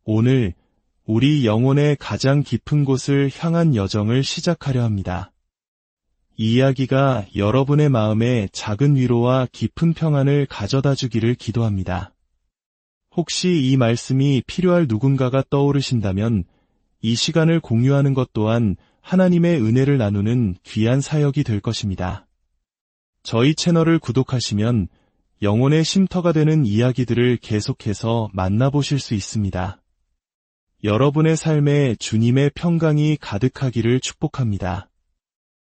오늘 우리 영혼의 가장 깊은 곳을 향한 여정을 시작하려 합니다. 이 이야기가 여러분의 마음에 작은 위로와 깊은 평안을 가져다 주기를 기도합니다. 혹시 이 말씀이 필요할 누군가가 떠오르신다면 이 시간을 공유하는 것 또한 하나님의 은혜를 나누는 귀한 사역이 될 것입니다. 저희 채널을 구독하시면 영혼의 쉼터가 되는 이야기들을 계속해서 만나보실 수 있습니다. 여러분의 삶에 주님의 평강이 가득하기를 축복합니다.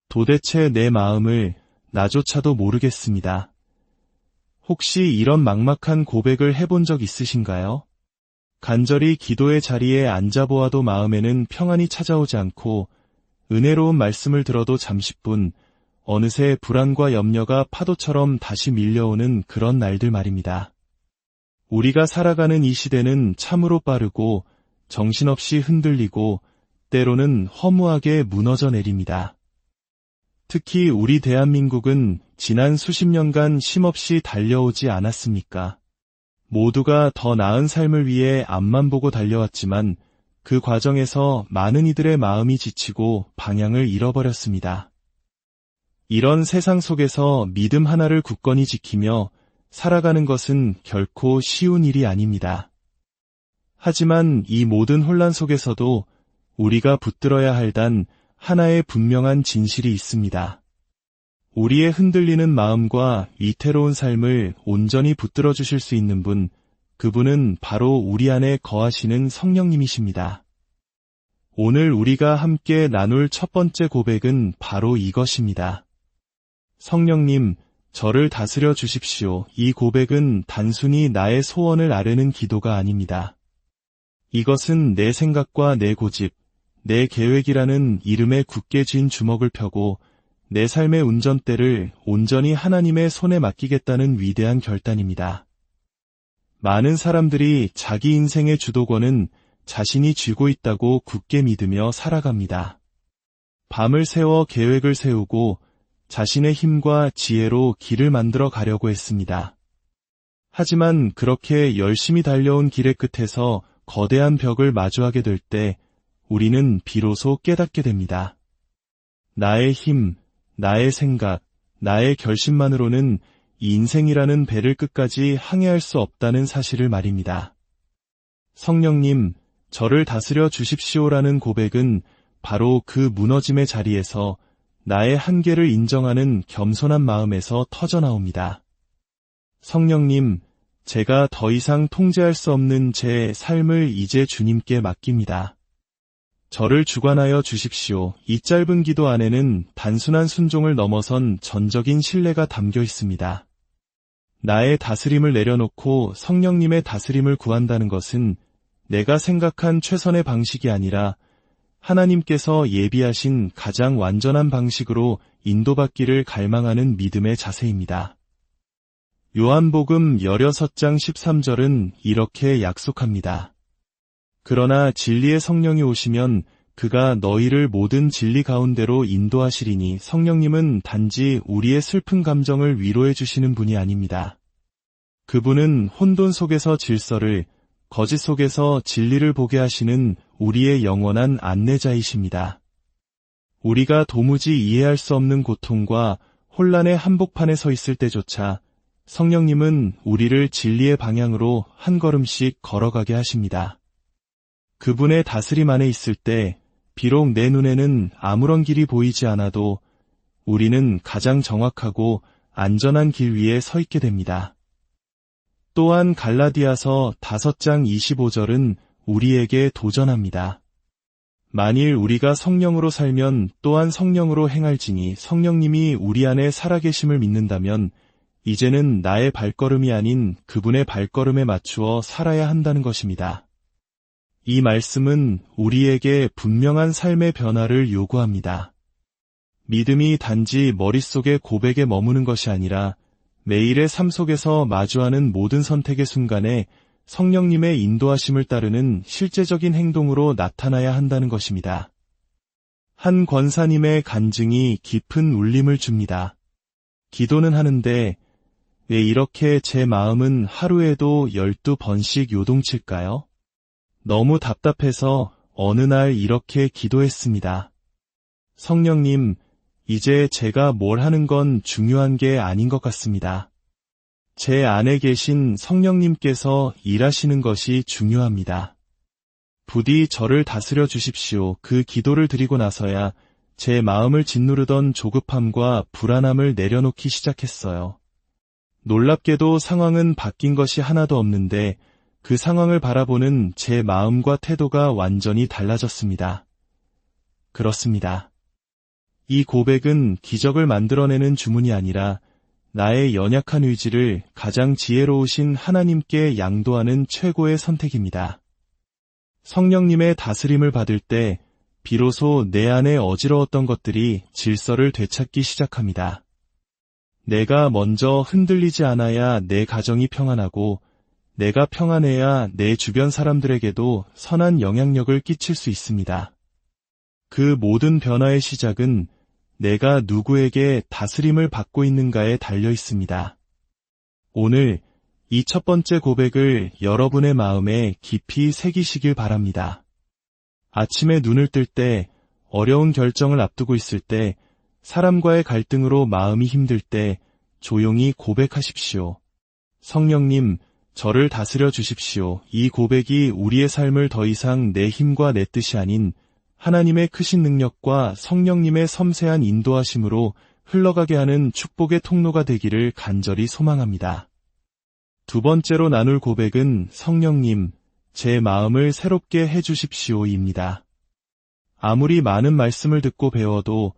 도대체 내 마음을 나조차도 모르겠습니다. 혹시 이런 막막한 고백을 해본 적 있으신가요? 간절히 기도의 자리에 앉아보아도 마음에는 평안이 찾아오지 않고 은혜로운 말씀을 들어도 잠시뿐 어느새 불안과 염려가 파도처럼 다시 밀려오는 그런 날들 말입니다. 우리가 살아가는 이 시대는 참으로 빠르고 정신없이 흔들리고 때로는 허무하게 무너져 내립니다. 특히 우리 대한민국은 지난 수십 년간 쉼없이 달려오지 않았습니까? 모두가 더 나은 삶을 위해 앞만 보고 달려왔지만 그 과정에서 많은 이들의 마음이 지치고 방향을 잃어버렸습니다. 이런 세상 속에서 믿음 하나를 굳건히 지키며 살아가는 것은 결코 쉬운 일이 아닙니다. 하지만 이 모든 혼란 속에서도 우리가 붙들어야 할 단 하나의 분명한 진실이 있습니다. 우리의 흔들리는 마음과 위태로운 삶을 온전히 붙들어 주실 수 있는 분, 그분은 바로 우리 안에 거하시는 성령님이십니다. 오늘 우리가 함께 나눌 첫 번째 고백은 바로 이것입니다. 성령님, 저를 다스려 주십시오. 이 고백은 단순히 나의 소원을 아뢰는 기도가 아닙니다. 이것은 내 생각과 내 고집, 내 계획이라는 이름에 굳게 쥔 주먹을 펴고 내 삶의 운전대를 온전히 하나님의 손에 맡기겠다는 위대한 결단입니다. 많은 사람들이 자기 인생의 주도권은 자신이 쥐고 있다고 굳게 믿으며 살아갑니다. 밤을 새워 계획을 세우고 자신의 힘과 지혜로 길을 만들어 가려고 했습니다. 하지만 그렇게 열심히 달려온 길의 끝에서 거대한 벽을 마주하게 될 때 우리는 비로소 깨닫게 됩니다. 나의 힘, 나의 생각, 나의 결심만으로는 이 인생이라는 배를 끝까지 항해할 수 없다는 사실을 말입니다. 성령님, 저를 다스려 주십시오라는 고백은 바로 그 무너짐의 자리에서 나의 한계를 인정하는 겸손한 마음에서 터져나옵니다. 성령님, 제가 더 이상 통제할 수 없는 제 삶을 이제 주님께 맡깁니다. 저를 주관하여 주십시오. 이 짧은 기도 안에는 단순한 순종을 넘어선 전적인 신뢰가 담겨 있습니다. 나의 다스림을 내려놓고 성령님의 다스림을 구한다는 것은 내가 생각한 최선의 방식이 아니라 하나님께서 예비하신 가장 완전한 방식으로 인도받기를 갈망하는 믿음의 자세입니다. 요한복음 16장 13절은 이렇게 약속합니다. 그러나 진리의 성령이 오시면 그가 너희를 모든 진리 가운데로 인도하시리니 성령님은 단지 우리의 슬픈 감정을 위로해 주시는 분이 아닙니다. 그분은 혼돈 속에서 질서를, 거짓 속에서 진리를 보게 하시는 우리의 영원한 안내자이십니다. 우리가 도무지 이해할 수 없는 고통과 혼란의 한복판에 서 있을 때조차 성령님은 우리를 진리의 방향으로 한 걸음씩 걸어가게 하십니다. 그분의 다스림 안에 있을 때 비록 내 눈에는 아무런 길이 보이지 않아도 우리는 가장 정확하고 안전한 길 위에 서 있게 됩니다. 또한 갈라디아서 5장 25절은 우리에게 도전합니다. 만일 우리가 성령으로 살면 또한 성령으로 행할지니 성령님이 우리 안에 살아계심을 믿는다면 이제는 나의 발걸음이 아닌 그분의 발걸음에 맞추어 살아야 한다는 것입니다. 이 말씀은 우리에게 분명한 삶의 변화를 요구합니다. 믿음이 단지 머릿속의 고백에 머무는 것이 아니라 매일의 삶 속에서 마주하는 모든 선택의 순간에 성령님의 인도하심을 따르는 실제적인 행동으로 나타나야 한다는 것입니다. 한 권사님의 간증이 깊은 울림을 줍니다. 기도는 하는데 왜 이렇게 제 마음은 하루에도 12번씩 요동칠까요? 너무 답답해서 어느 날 이렇게 기도했습니다. 성령님, 이제 제가 뭘 하는 건 중요한 게 아닌 것 같습니다. 제 안에 계신 성령님께서 일하시는 것이 중요합니다. 부디 저를 다스려 주십시오. 그 기도를 드리고 나서야 제 마음을 짓누르던 조급함과 불안함을 내려놓기 시작했어요. 놀랍게도 상황은 바뀐 것이 하나도 없는데 그 상황을 바라보는 제 마음과 태도가 완전히 달라졌습니다. 그렇습니다. 이 고백은 기적을 만들어내는 주문이 아니라 나의 연약한 의지를 가장 지혜로우신 하나님께 양도하는 최고의 선택입니다. 성령님의 다스림을 받을 때 비로소 내 안에 어지러웠던 것들이 질서를 되찾기 시작합니다. 내가 먼저 흔들리지 않아야 내 가정이 평안하고 내가 평안해야 내 주변 사람들에게도 선한 영향력을 끼칠 수 있습니다. 그 모든 변화의 시작은 내가 누구에게 다스림을 받고 있는가에 달려 있습니다. 오늘 이 첫 번째 고백을 여러분의 마음에 깊이 새기시길 바랍니다. 아침에 눈을 뜰 때, 어려운 결정을 앞두고 있을 때, 사람과의 갈등으로 마음이 힘들 때 조용히 고백하십시오. 성령님, 저를 다스려 주십시오. 이 고백이 우리의 삶을 더 이상 내 힘과 내 뜻이 아닌 하나님의 크신 능력과 성령님의 섬세한 인도하심으로 흘러가게 하는 축복의 통로가 되기를 간절히 소망합니다. 두 번째로 나눌 고백은 성령님, 제 마음을 새롭게 해주십시오입니다. 아무리 많은 말씀을 듣고 배워도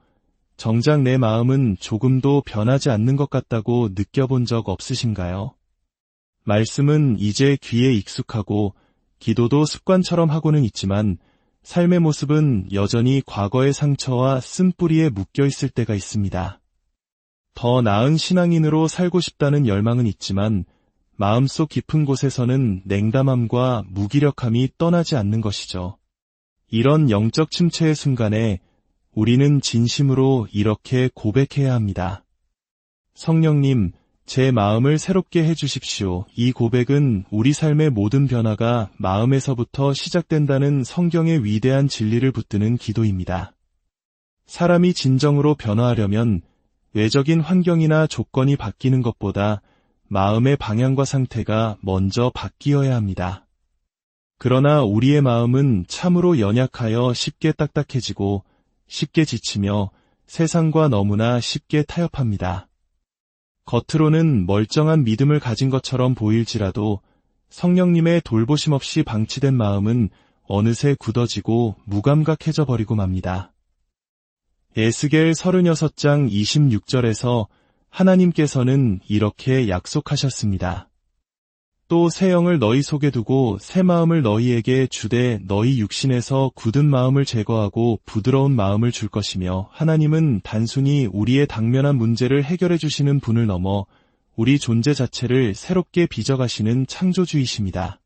정작 내 마음은 조금도 변하지 않는 것 같다고 느껴본 적 없으신가요? 말씀은 이제 귀에 익숙하고 기도도 습관처럼 하고는 있지만 삶의 모습은 여전히 과거의 상처와 쓴뿌리에 묶여 있을 때가 있습니다. 더 나은 신앙인으로 살고 싶다는 열망은 있지만 마음속 깊은 곳에서는 냉담함과 무기력함이 떠나지 않는 것이죠. 이런 영적 침체의 순간에 우리는 진심으로 이렇게 고백해야 합니다. 성령님, 제 마음을 새롭게 해주십시오. 이 고백은 우리 삶의 모든 변화가 마음에서부터 시작된다는 성경의 위대한 진리를 붙드는 기도입니다. 사람이 진정으로 변화하려면 외적인 환경이나 조건이 바뀌는 것보다 마음의 방향과 상태가 먼저 바뀌어야 합니다. 그러나 우리의 마음은 참으로 연약하여 쉽게 딱딱해지고 쉽게 지치며 세상과 너무나 쉽게 타협합니다. 겉으로는 멀쩡한 믿음을 가진 것처럼 보일지라도 성령님의 돌보심 없이 방치된 마음은 어느새 굳어지고 무감각해져 버리고 맙니다. 에스겔 36장 26절에서 하나님께서는 이렇게 약속하셨습니다. 또 새 영을 너희 속에 두고 새 마음을 너희에게 주되 너희 육신에서 굳은 마음을 제거하고 부드러운 마음을 줄 것이며 하나님은 단순히 우리의 당면한 문제를 해결해 주시는 분을 넘어 우리 존재 자체를 새롭게 빚어가시는 창조주이십니다.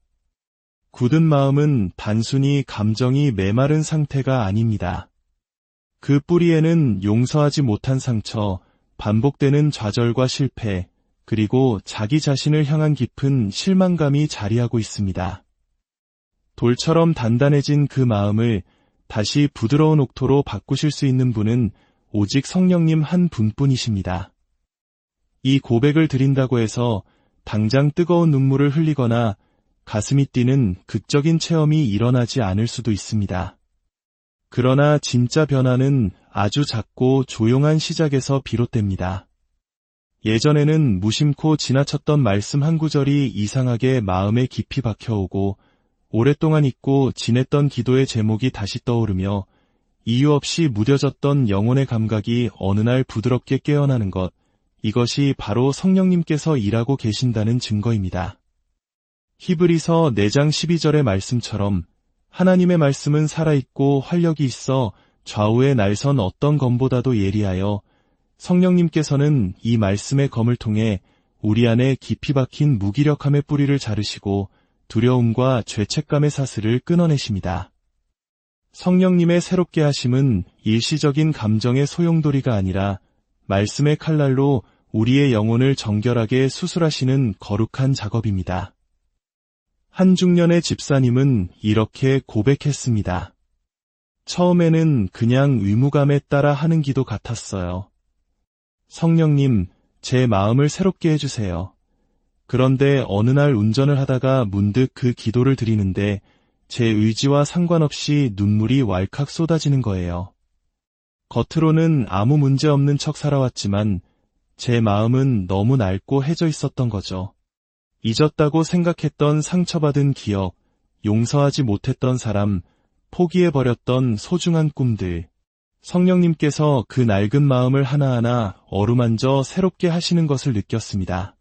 굳은 마음은 단순히 감정이 메마른 상태가 아닙니다. 그 뿌리에는 용서하지 못한 상처, 반복되는 좌절과 실패, 그리고 자기 자신을 향한 깊은 실망감이 자리하고 있습니다. 돌처럼 단단해진 그 마음을 다시 부드러운 옥토로 바꾸실 수 있는 분은 오직 성령님 한 분뿐이십니다. 이 고백을 드린다고 해서 당장 뜨거운 눈물을 흘리거나 가슴이 뛰는 극적인 체험이 일어나지 않을 수도 있습니다. 그러나 진짜 변화는 아주 작고 조용한 시작에서 비롯됩니다. 예전에는 무심코 지나쳤던 말씀 한 구절이 이상하게 마음에 깊이 박혀오고 오랫동안 잊고 지냈던 기도의 제목이 다시 떠오르며 이유 없이 무뎌졌던 영혼의 감각이 어느 날 부드럽게 깨어나는 것, 이것이 바로 성령님께서 일하고 계신다는 증거입니다. 히브리서 4장 12절의 말씀처럼 하나님의 말씀은 살아있고 활력이 있어 좌우의 날선 어떤 검보다도 예리하여 성령님께서는 이 말씀의 검을 통해 우리 안에 깊이 박힌 무기력함의 뿌리를 자르시고 두려움과 죄책감의 사슬을 끊어내십니다. 성령님의 새롭게 하심은 일시적인 감정의 소용돌이가 아니라 말씀의 칼날로 우리의 영혼을 정결하게 수술하시는 거룩한 작업입니다. 한 중년의 집사님은 이렇게 고백했습니다. 처음에는 그냥 의무감에 따라 하는 기도 같았어요. 성령님, 제 마음을 새롭게 해주세요. 그런데 어느 날 운전을 하다가 문득 그 기도를 드리는데 제 의지와 상관없이 눈물이 왈칵 쏟아지는 거예요. 겉으로는 아무 문제 없는 척 살아왔지만 제 마음은 너무 낡고 해져 있었던 거죠. 잊었다고 생각했던 상처받은 기억, 용서하지 못했던 사람, 포기해버렸던 소중한 꿈들. 성령님께서 그 낡은 마음을 하나하나 어루만져 새롭게 하시는 것을 느꼈습니다.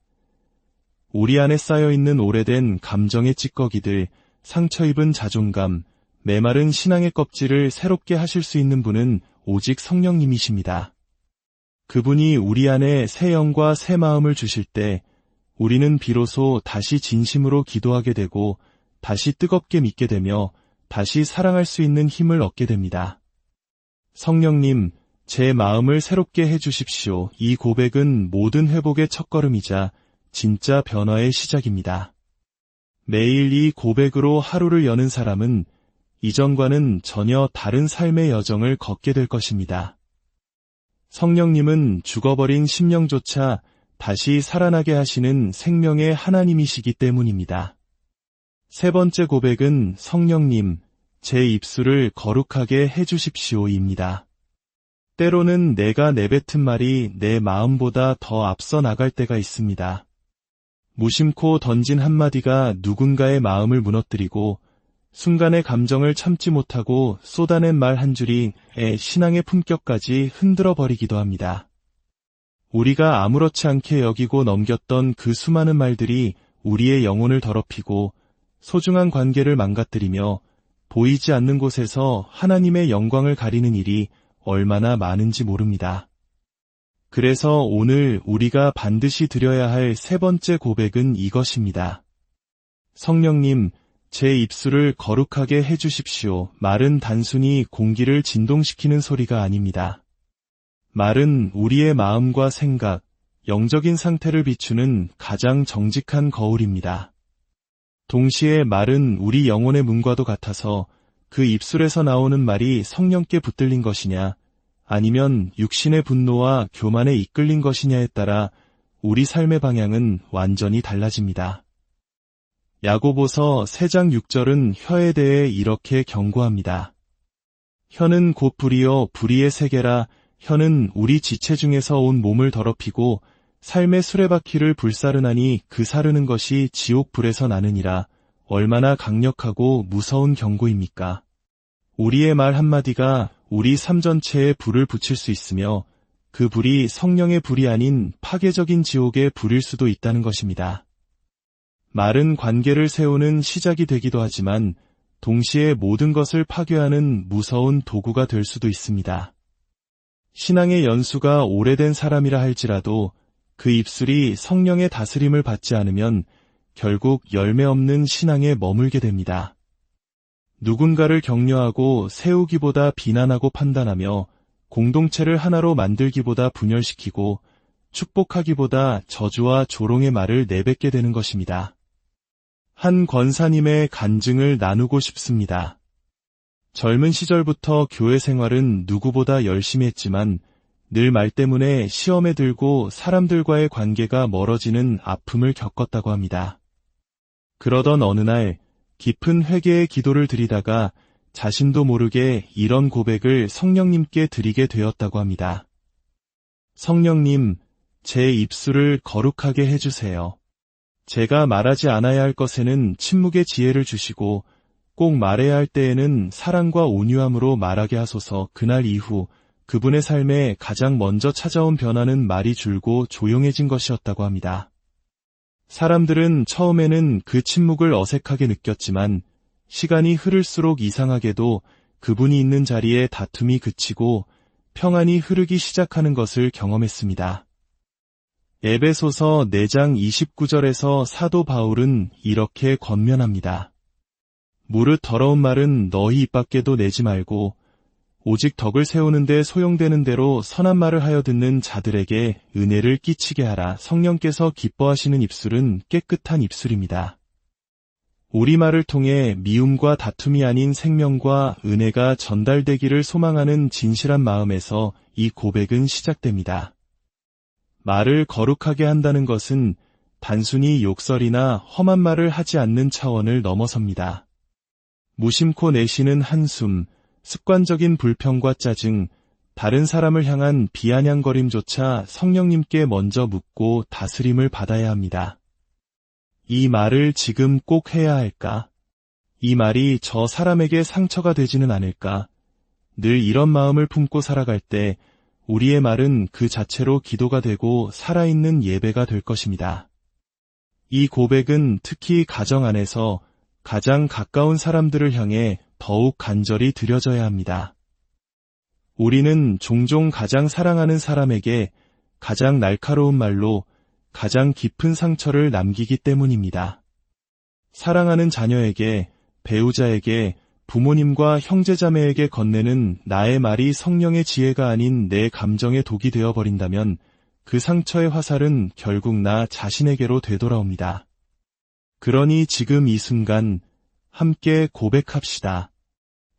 우리 안에 쌓여있는 오래된 감정의 찌꺼기들, 상처 입은 자존감, 메마른 신앙의 껍질을 새롭게 하실 수 있는 분은 오직 성령님이십니다. 그분이 우리 안에 새 영과 새 마음을 주실 때 우리는 비로소 다시 진심으로 기도하게 되고 다시 뜨겁게 믿게 되며 다시 사랑할 수 있는 힘을 얻게 됩니다. 성령님, 제 마음을 새롭게 해주십시오. 이 고백은 모든 회복의 첫걸음이자 진짜 변화의 시작입니다. 매일 이 고백으로 하루를 여는 사람은 이전과는 전혀 다른 삶의 여정을 걷게 될 것입니다. 성령님은 죽어버린 심령조차 다시 살아나게 하시는 생명의 하나님이시기 때문입니다. 세 번째 고백은 성령님, 제 입술을 거룩하게 해주십시오입니다. 때로는 내가 내뱉은 말이 내 마음보다 더 앞서 나갈 때가 있습니다. 무심코 던진 한마디가 누군가의 마음을 무너뜨리고 순간의 감정을 참지 못하고 쏟아낸 말 한 줄이 신앙의 품격까지 흔들어 버리기도 합니다. 우리가 아무렇지 않게 여기고 넘겼던 그 수많은 말들이 우리의 영혼을 더럽히고 소중한 관계를 망가뜨리며 보이지 않는 곳에서 하나님의 영광을 가리는 일이 얼마나 많은지 모릅니다. 그래서 오늘 우리가 반드시 드려야 할 세 번째 고백은 이것입니다. 성령님, 제 입술을 거룩하게 해주십시오. 말은 단순히 공기를 진동시키는 소리가 아닙니다. 말은 우리의 마음과 생각, 영적인 상태를 비추는 가장 정직한 거울입니다. 동시에 말은 우리 영혼의 문과도 같아서 그 입술에서 나오는 말이 성령께 붙들린 것이냐, 아니면 육신의 분노와 교만에 이끌린 것이냐에 따라 우리 삶의 방향은 완전히 달라집니다. 야고보서 3장 6절은 혀에 대해 이렇게 경고합니다. 혀는 곧 불이요 불의의 세계라. 혀는 우리 지체 중에서 온 몸을 더럽히고 삶의 수레바퀴를 불사르나니 그 사르는 것이 지옥 불에서 나느니라. 얼마나 강력하고 무서운 경고입니까? 우리의 말 한마디가 우리 삶 전체에 불을 붙일 수 있으며 그 불이 성령의 불이 아닌 파괴적인 지옥의 불일 수도 있다는 것입니다. 말은 관계를 세우는 시작이 되기도 하지만 동시에 모든 것을 파괴하는 무서운 도구가 될 수도 있습니다. 신앙의 연수가 오래된 사람이라 할지라도 그 입술이 성령의 다스림을 받지 않으면 결국 열매 없는 신앙에 머물게 됩니다. 누군가를 격려하고 세우기보다 비난하고 판단하며 공동체를 하나로 만들기보다 분열시키고 축복하기보다 저주와 조롱의 말을 내뱉게 되는 것입니다. 한 권사님의 간증을 나누고 싶습니다. 젊은 시절부터 교회 생활은 누구보다 열심히 했지만 늘 말 때문에 시험에 들고 사람들과의 관계가 멀어지는 아픔을 겪었다고 합니다. 그러던 어느 날 깊은 회개의 기도를 드리다가 자신도 모르게 이런 고백을 성령님께 드리게 되었다고 합니다. 성령님, 제 입술을 거룩하게 해주세요. 제가 말하지 않아야 할 것에는 침묵의 지혜를 주시고 꼭 말해야 할 때에는 사랑과 온유함으로 말하게 하소서. 그날 이후 그분의 삶에 가장 먼저 찾아온 변화는 말이 줄고 조용해진 것이었다고 합니다. 사람들은 처음에는 그 침묵을 어색하게 느꼈지만 시간이 흐를수록 이상하게도 그분이 있는 자리에 다툼이 그치고 평안이 흐르기 시작하는 것을 경험했습니다. 에베소서 4장 29절에서 사도 바울은 이렇게 권면합니다. 무릇 더러운 말은 너희 입 밖에도 내지 말고 오직 덕을 세우는데 소용되는 대로 선한 말을 하여 듣는 자들에게 은혜를 끼치게 하라. 성령께서 기뻐하시는 입술은 깨끗한 입술입니다. 우리말을 통해 미움과 다툼이 아닌 생명과 은혜가 전달되기를 소망하는 진실한 마음에서 이 고백은 시작됩니다. 말을 거룩하게 한다는 것은 단순히 욕설이나 험한 말을 하지 않는 차원을 넘어섭니다. 무심코 내쉬는 한숨, 습관적인 불평과 짜증, 다른 사람을 향한 비아냥거림조차 성령님께 먼저 묻고 다스림을 받아야 합니다. 이 말을 지금 꼭 해야 할까? 이 말이 저 사람에게 상처가 되지는 않을까? 늘 이런 마음을 품고 살아갈 때 우리의 말은 그 자체로 기도가 되고 살아있는 예배가 될 것입니다. 이 고백은 특히 가정 안에서 가장 가까운 사람들을 향해 더욱 간절히 드려져야 합니다. 우리는 종종 가장 사랑하는 사람에게 가장 날카로운 말로 가장 깊은 상처를 남기기 때문입니다. 사랑하는 자녀에게, 배우자에게, 부모님과 형제자매에게 건네는 나의 말이 성령의 지혜가 아닌 내 감정의 독이 되어버린다면 그 상처의 화살은 결국 나 자신에게로 되돌아옵니다. 그러니 지금 이 순간 함께 고백합시다.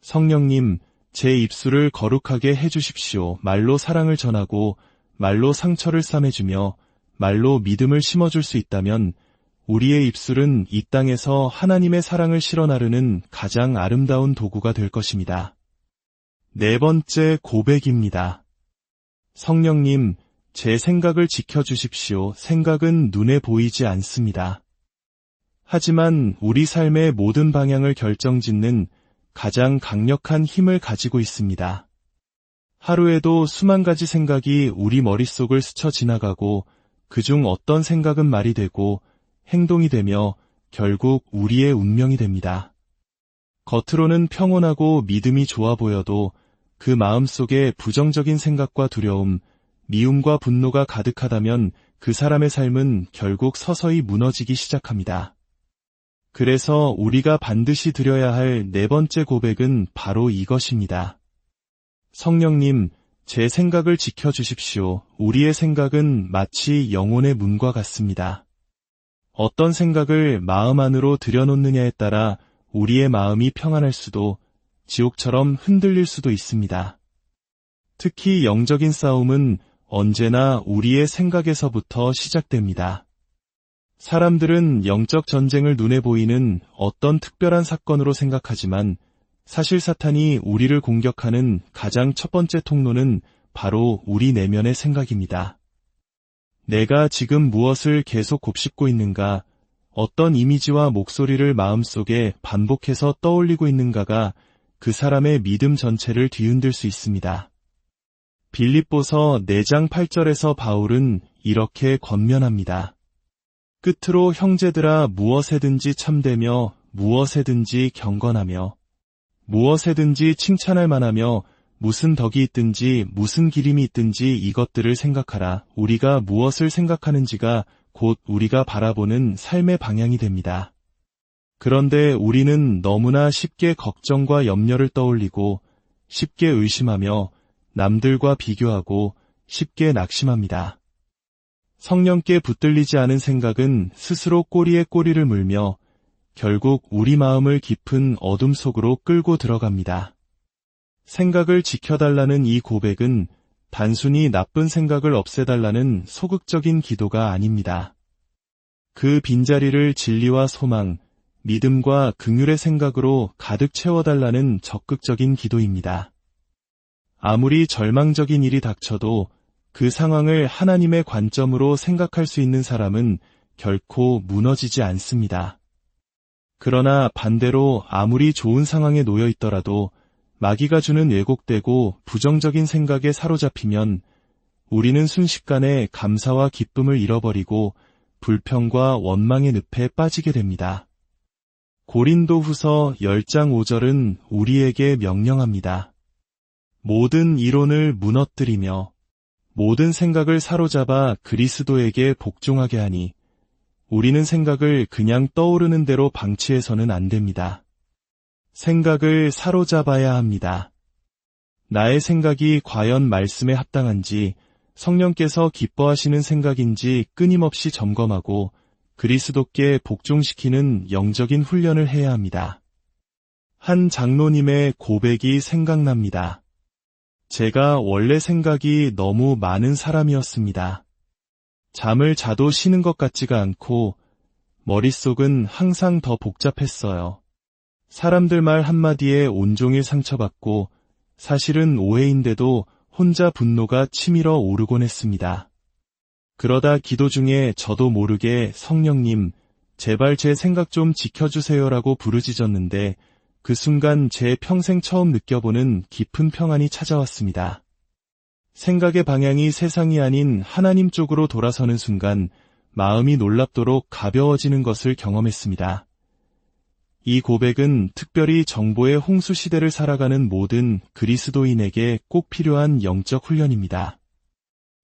성령님, 제 입술을 거룩하게 해주십시오. 말로 사랑을 전하고 말로 상처를 싸매주며 말로 믿음을 심어줄 수 있다면 우리의 입술은 이 땅에서 하나님의 사랑을 실어 나르는 가장 아름다운 도구가 될 것입니다. 네 번째 고백입니다. 성령님, 제 생각을 지켜주십시오. 생각은 눈에 보이지 않습니다. 하지만 우리 삶의 모든 방향을 결정짓는 가장 강력한 힘을 가지고 있습니다. 하루에도 수만 가지 생각이 우리 머릿속을 스쳐 지나가고 그중 어떤 생각은 말이 되고 행동이 되며 결국 우리의 운명이 됩니다. 겉으로는 평온하고 믿음이 좋아 보여도 그 마음속에 부정적인 생각과 두려움, 미움과 분노가 가득하다면 그 사람의 삶은 결국 서서히 무너지기 시작합니다. 그래서 우리가 반드시 드려야 할 네 번째 고백은 바로 이것입니다. 성령님, 제 생각을 지켜주십시오. 우리의 생각은 마치 영혼의 문과 같습니다. 어떤 생각을 마음 안으로 들여놓느냐에 따라 우리의 마음이 평안할 수도 지옥처럼 흔들릴 수도 있습니다. 특히 영적인 싸움은 언제나 우리의 생각에서부터 시작됩니다. 사람들은 영적 전쟁을 눈에 보이는 어떤 특별한 사건으로 생각하지만 사실 사탄이 우리를 공격하는 가장 첫 번째 통로는 바로 우리 내면의 생각입니다. 내가 지금 무엇을 계속 곱씹고 있는가, 어떤 이미지와 목소리를 마음속에 반복해서 떠올리고 있는가가 그 사람의 믿음 전체를 뒤흔들 수 있습니다. 빌립보서 4장 8절에서 바울은 이렇게 권면합니다. 끝으로 형제들아 무엇에든지 참되며 무엇에든지 경건하며 무엇에든지 칭찬할 만하며 무슨 덕이 있든지 무슨 기림이 있든지 이것들을 생각하라. 우리가 무엇을 생각하는지가 곧 우리가 바라보는 삶의 방향이 됩니다. 그런데 우리는 너무나 쉽게 걱정과 염려를 떠올리고 쉽게 의심하며 남들과 비교하고 쉽게 낙심합니다. 성령께 붙들리지 않은 생각은 스스로 꼬리에 꼬리를 물며 결국 우리 마음을 깊은 어둠 속으로 끌고 들어갑니다. 생각을 지켜달라는 이 고백은 단순히 나쁜 생각을 없애달라는 소극적인 기도가 아닙니다. 그 빈자리를 진리와 소망, 믿음과 긍휼의 생각으로 가득 채워달라는 적극적인 기도입니다. 아무리 절망적인 일이 닥쳐도 그 상황을 하나님의 관점으로 생각할 수 있는 사람은 결코 무너지지 않습니다. 그러나 반대로 아무리 좋은 상황에 놓여 있더라도 마귀가 주는 왜곡되고 부정적인 생각에 사로잡히면 우리는 순식간에 감사와 기쁨을 잃어버리고 불평과 원망의 늪에 빠지게 됩니다. 고린도후서 10장 5절은 우리에게 명령합니다. 모든 이론을 무너뜨리며 모든 생각을 사로잡아 그리스도에게 복종하게 하니 우리는 생각을 그냥 떠오르는 대로 방치해서는 안 됩니다. 생각을 사로잡아야 합니다. 나의 생각이 과연 말씀에 합당한지 성령께서 기뻐하시는 생각인지 끊임없이 점검하고 그리스도께 복종시키는 영적인 훈련을 해야 합니다. 한 장로님의 고백이 생각납니다. 제가 원래 생각이 너무 많은 사람이었습니다. 잠을 자도 쉬는 것 같지가 않고 머릿속은 항상 더 복잡했어요. 사람들 말 한마디에 온종일 상처받고 사실은 오해인데도 혼자 분노가 치밀어 오르곤 했습니다. 그러다 기도 중에 저도 모르게 성령님, 제발 제 생각 좀 지켜주세요라고 부르짖었는데 그 순간 제 평생 처음 느껴보는 깊은 평안이 찾아왔습니다. 생각의 방향이 세상이 아닌 하나님 쪽으로 돌아서는 순간 마음이 놀랍도록 가벼워지는 것을 경험했습니다. 이 고백은 특별히 정보의 홍수 시대를 살아가는 모든 그리스도인에게 꼭 필요한 영적 훈련입니다.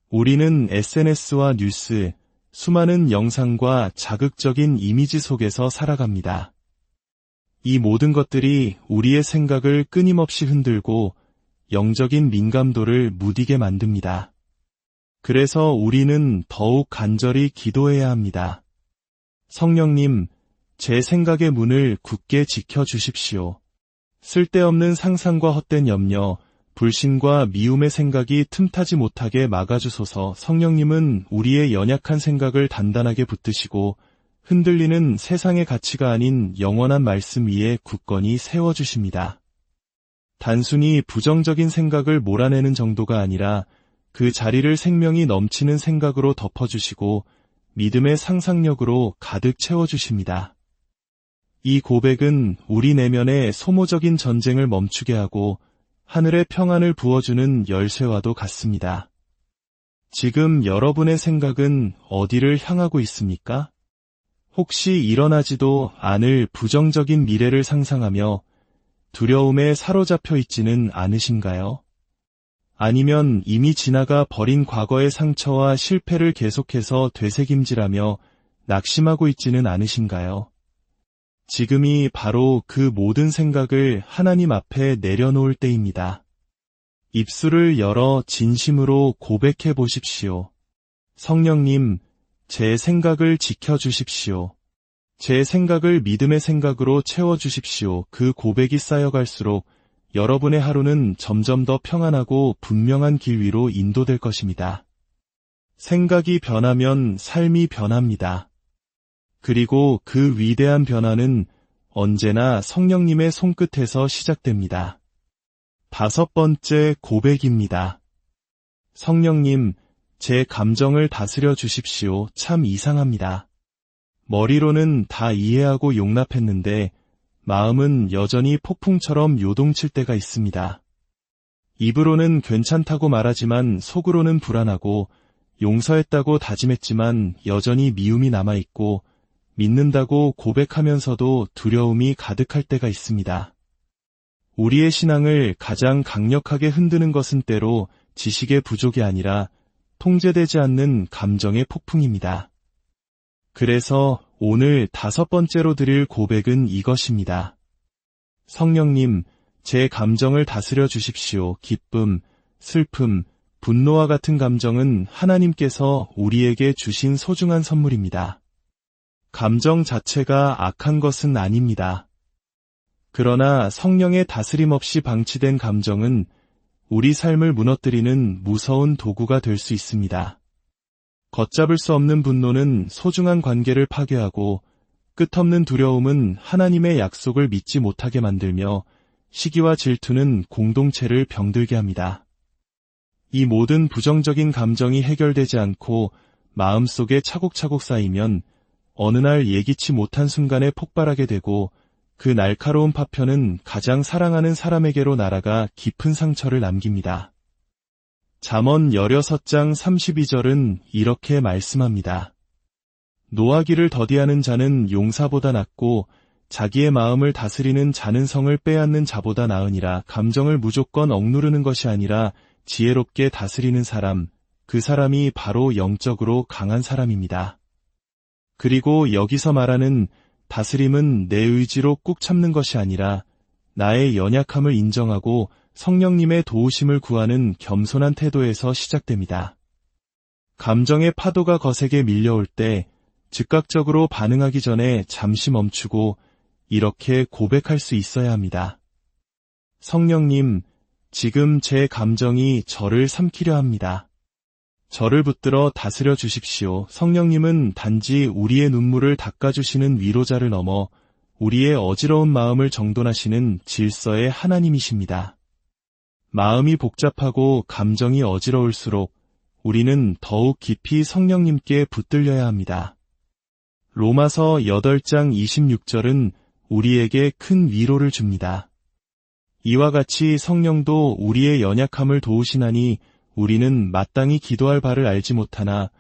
우리는 SNS와 뉴스, 수많은 영상과 자극적인 이미지 속에서 살아갑니다. 이 모든 것들이 우리의 생각을 끊임없이 흔들고 영적인 민감도를 무디게 만듭니다. 그래서 우리는 더욱 간절히 기도해야 합니다. 성령님, 제 생각의 문을 굳게 지켜주십시오. 쓸데없는 상상과 헛된 염려, 불신과 미움의 생각이 틈타지 못하게 막아주소서. 성령님은 우리의 연약한 생각을 단단하게 붙드시고 흔들리는 세상의 가치가 아닌 영원한 말씀 위에 굳건히 세워주십니다. 단순히 부정적인 생각을 몰아내는 정도가 아니라 그 자리를 생명이 넘치는 생각으로 덮어주시고 믿음의 상상력으로 가득 채워주십니다. 이 고백은 우리 내면의 소모적인 전쟁을 멈추게 하고 하늘의 평안을 부어주는 열쇠와도 같습니다. 지금 여러분의 생각은 어디를 향하고 있습니까? 혹시 일어나지도 않을 부정적인 미래를 상상하며 두려움에 사로잡혀 있지는 않으신가요? 아니면 이미 지나가 버린 과거의 상처와 실패를 계속해서 되새김질하며 낙심하고 있지는 않으신가요? 지금이 바로 그 모든 생각을 하나님 앞에 내려놓을 때입니다. 입술을 열어 진심으로 고백해 보십시오. 성령님, 제 생각을 지켜주십시오. 제 생각을 믿음의 생각으로 채워주십시오. 그 고백이 쌓여갈수록 여러분의 하루는 점점 더 평안하고 분명한 길 위로 인도될 것입니다. 생각이 변하면 삶이 변합니다. 그리고 그 위대한 변화는 언제나 성령님의 손끝에서 시작됩니다. 5번째 고백입니다. 성령님, 제 감정을 다스려 주십시오. 참 이상합니다. 머리로는 다 이해하고 용납했는데 마음은 여전히 폭풍처럼 요동칠 때가 있습니다. 입으로는 괜찮다고 말하지만 속으로는 불안하고 용서했다고 다짐했지만 여전히 미움이 남아있고 믿는다고 고백하면서도 두려움이 가득할 때가 있습니다. 우리의 신앙을 가장 강력하게 흔드는 것은 때로 지식의 부족이 아니라 통제되지 않는 감정의 폭풍입니다. 그래서 오늘 5번째로 드릴 고백은 이것입니다. 성령님, 제 감정을 다스려 주십시오. 기쁨, 슬픔, 분노와 같은 감정은 하나님께서 우리에게 주신 소중한 선물입니다. 감정 자체가 악한 것은 아닙니다. 그러나 성령의 다스림 없이 방치된 감정은 우리 삶을 무너뜨리는 무서운 도구가 될 수 있습니다. 걷잡을 수 없는 분노는 소중한 관계를 파괴하고 끝없는 두려움은 하나님의 약속을 믿지 못하게 만들며 시기와 질투는 공동체를 병들게 합니다. 이 모든 부정적인 감정이 해결되지 않고 마음속에 차곡차곡 쌓이면 어느 날 예기치 못한 순간에 폭발하게 되고 그 날카로운 파편은 가장 사랑하는 사람에게로 날아가 깊은 상처를 남깁니다. 잠언 16장 32절은 이렇게 말씀합니다. 노하기를 더디하는 자는 용사보다 낫고 자기의 마음을 다스리는 자는 성을 빼앗는 자보다 나으니라. 감정을 무조건 억누르는 것이 아니라 지혜롭게 다스리는 사람, 그 사람이 바로 영적으로 강한 사람입니다. 그리고 여기서 말하는 다스림은 내 의지로 꾹 참는 것이 아니라 나의 연약함을 인정하고 성령님의 도우심을 구하는 겸손한 태도에서 시작됩니다. 감정의 파도가 거세게 밀려올 때 즉각적으로 반응하기 전에 잠시 멈추고 이렇게 고백할 수 있어야 합니다. 성령님, 지금 제 감정이 저를 삼키려 합니다. 저를 붙들어 다스려 주십시오. 성령님은 단지 우리의 눈물을 닦아주시는 위로자를 넘어 우리의 어지러운 마음을 정돈하시는 질서의 하나님이십니다. 마음이 복잡하고 감정이 어지러울수록 우리는 더욱 깊이 성령님께 붙들려야 합니다. 로마서 8장 26절은 우리에게 큰 위로를 줍니다. 이와 같이 성령도 우리의 연약함을 도우시나니 우리는 마땅히 기도할 바를 알지 못하나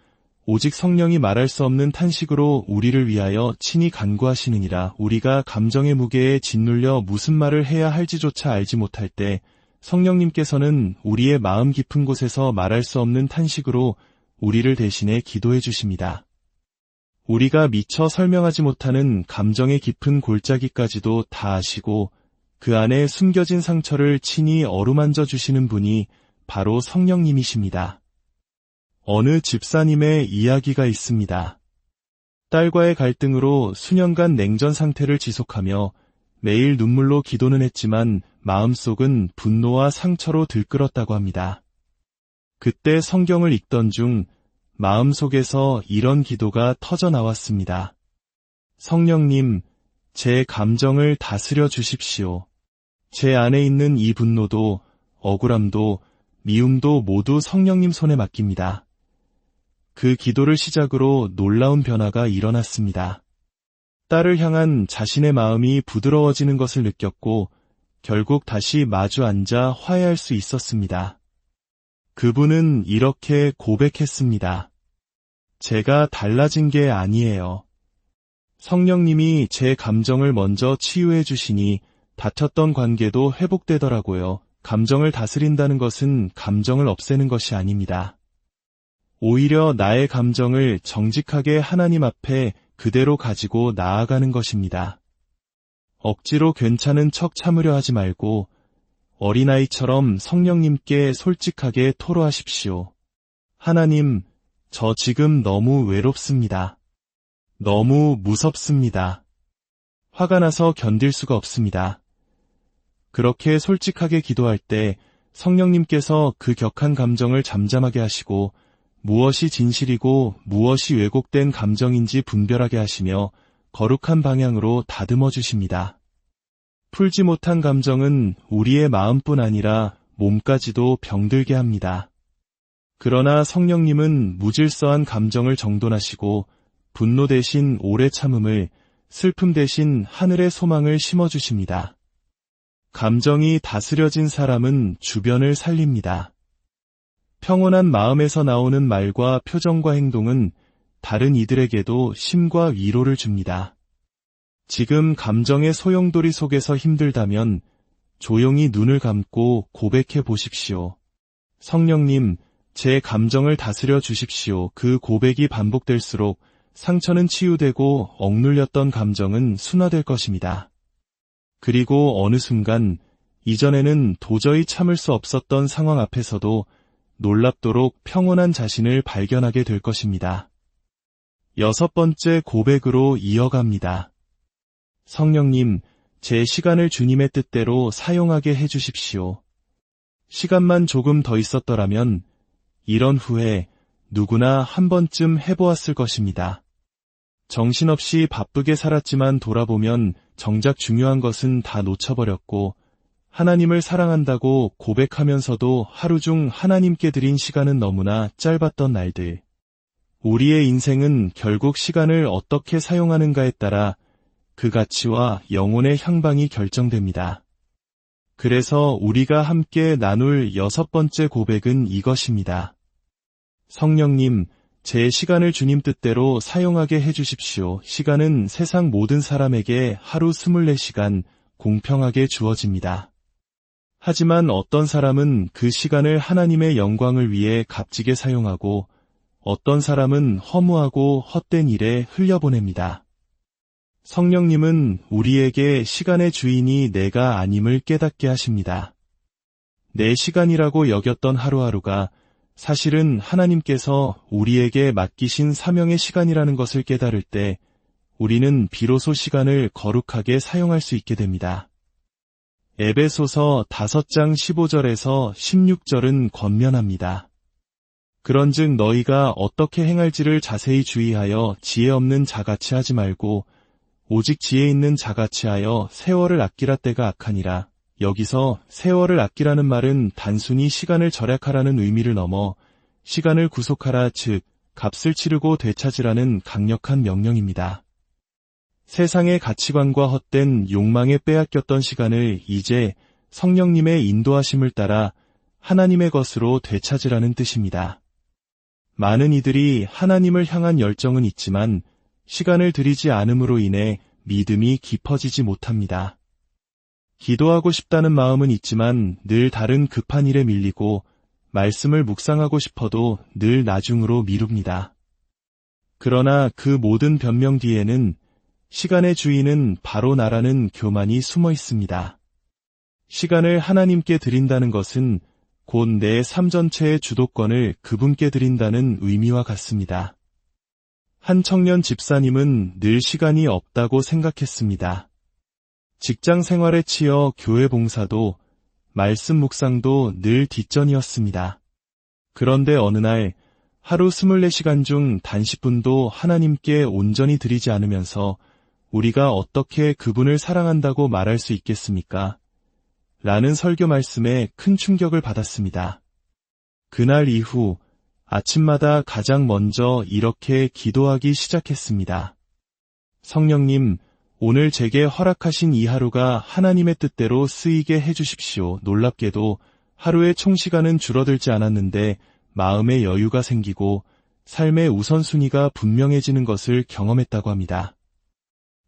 오직 성령이 말할 수 없는 탄식으로 우리를 위하여 친히 간구하시느니라. 우리가 감정의 무게에 짓눌려 무슨 말을 해야 할지조차 알지 못할 때 성령님께서는 우리의 마음 깊은 곳에서 말할 수 없는 탄식으로 우리를 대신해 기도해 주십니다. 우리가 미처 설명하지 못하는 감정의 깊은 골짜기까지도 다 아시고 그 안에 숨겨진 상처를 친히 어루만져 주시는 분이 바로 성령님이십니다. 어느 집사님의 이야기가 있습니다. 딸과의 갈등으로 수년간 냉전 상태를 지속하며 매일 눈물로 기도는 했지만 마음속은 분노와 상처로 들끓었다고 합니다. 그때 성경을 읽던 중 마음속에서 이런 기도가 터져 나왔습니다. 성령님, 제 감정을 다스려 주십시오. 제 안에 있는 이 분노도 억울함도 미움도 모두 성령님 손에 맡깁니다. 그 기도를 시작으로 놀라운 변화가 일어났습니다. 딸을 향한 자신의 마음이 부드러워지는 것을 느꼈고 결국 다시 마주 앉아 화해할 수 있었습니다. 그분은 이렇게 고백했습니다. 제가 달라진 게 아니에요. 성령님이 제 감정을 먼저 치유해 주시니 다쳤던 관계도 회복되더라고요. 감정을 다스린다는 것은 감정을 없애는 것이 아닙니다. 오히려 나의 감정을 정직하게 하나님 앞에 그대로 가지고 나아가는 것입니다. 억지로 괜찮은 척 참으려 하지 말고 어린아이처럼 성령님께 솔직하게 토로하십시오. 하나님, 저 지금 너무 외롭습니다. 너무 무섭습니다. 화가 나서 견딜 수가 없습니다. 그렇게 솔직하게 기도할 때 성령님께서 그 격한 감정을 잠잠하게 하시고 무엇이 진실이고 무엇이 왜곡된 감정인지 분별하게 하시며 거룩한 방향으로 다듬어 주십니다. 풀지 못한 감정은 우리의 마음뿐 아니라 몸까지도 병들게 합니다. 그러나 성령님은 무질서한 감정을 정돈하시고 분노 대신 오래 참음을, 슬픔 대신 하늘의 소망을 심어주십니다. 감정이 다스려진 사람은 주변을 살립니다. 평온한 마음에서 나오는 말과 표정과 행동은 다른 이들에게도 힘과 위로를 줍니다. 지금 감정의 소용돌이 속에서 힘들다면 조용히 눈을 감고 고백해 보십시오. 성령님, 제 감정을 다스려 주십시오. 그 고백이 반복될수록 상처는 치유되고 억눌렸던 감정은 순화될 것입니다. 그리고 어느 순간 이전에는 도저히 참을 수 없었던 상황 앞에서도 놀랍도록 평온한 자신을 발견하게 될 것입니다. 6번째 고백으로 이어갑니다. 성령님, 제 시간을 주님의 뜻대로 사용하게 해주십시오. 시간만 조금 더 있었더라면 이런 후회 누구나 한 번쯤 해보았을 것입니다. 정신없이 바쁘게 살았지만 돌아보면 정작 중요한 것은 다 놓쳐버렸고 하나님을 사랑한다고 고백하면서도 하루 중 하나님께 드린 시간은 너무나 짧았던 날들. 우리의 인생은 결국 시간을 어떻게 사용하는가에 따라 그 가치와 영혼의 향방이 결정됩니다. 그래서 우리가 함께 나눌 6번째 고백은 이것입니다. 성령님, 제 시간을 주님 뜻대로 사용하게 해주십시오. 시간은 세상 모든 사람에게 하루 24시간 공평하게 주어집니다. 하지만 어떤 사람은 그 시간을 하나님의 영광을 위해 값지게 사용하고 어떤 사람은 허무하고 헛된 일에 흘려보냅니다. 성령님은 우리에게 시간의 주인이 내가 아님을 깨닫게 하십니다. 내 시간이라고 여겼던 하루하루가 사실은 하나님께서 우리에게 맡기신 사명의 시간이라는 것을 깨달을 때 우리는 비로소 시간을 거룩하게 사용할 수 있게 됩니다. 에베소서 5장 15절에서 16절은 권면합니다. 그런즉 너희가 어떻게 행할지를 자세히 주의하여 지혜 없는 자같이 하지 말고 오직 지혜 있는 자같이 하여 세월을 아끼라 때가 악하니라. 여기서 세월을 아끼라는 말은 단순히 시간을 절약하라는 의미를 넘어 시간을 구속하라, 즉 값을 치르고 되찾으라는 강력한 명령입니다. 세상의 가치관과 헛된 욕망에 빼앗겼던 시간을 이제 성령님의 인도하심을 따라 하나님의 것으로 되찾으라는 뜻입니다. 많은 이들이 하나님을 향한 열정은 있지만 시간을 들이지 않음으로 인해 믿음이 깊어지지 못합니다. 기도하고 싶다는 마음은 있지만 늘 다른 급한 일에 밀리고 말씀을 묵상하고 싶어도 늘 나중으로 미룹니다. 그러나 그 모든 변명 뒤에는 시간의 주인은 바로 나라는 교만이 숨어 있습니다. 시간을 하나님께 드린다는 것은 곧 내 삶 전체의 주도권을 그분께 드린다는 의미와 같습니다. 한 청년 집사님은 늘 시간이 없다고 생각했습니다. 직장 생활에 치여 교회 봉사도 말씀 묵상도 늘 뒷전이었습니다. 그런데 어느 날 하루 24시간 중 단 10분도 하나님께 온전히 드리지 않으면서 우리가 어떻게 그분을 사랑한다고 말할 수 있겠습니까? 라는 설교 말씀에 큰 충격을 받았습니다. 그날 이후 아침마다 가장 먼저 이렇게 기도하기 시작했습니다. 성령님, 오늘 제게 허락하신 이 하루가 하나님의 뜻대로 쓰이게 해주십시오. 놀랍게도 하루의 총시간은 줄어들지 않았는데 마음의 여유가 생기고 삶의 우선순위가 분명해지는 것을 경험했다고 합니다.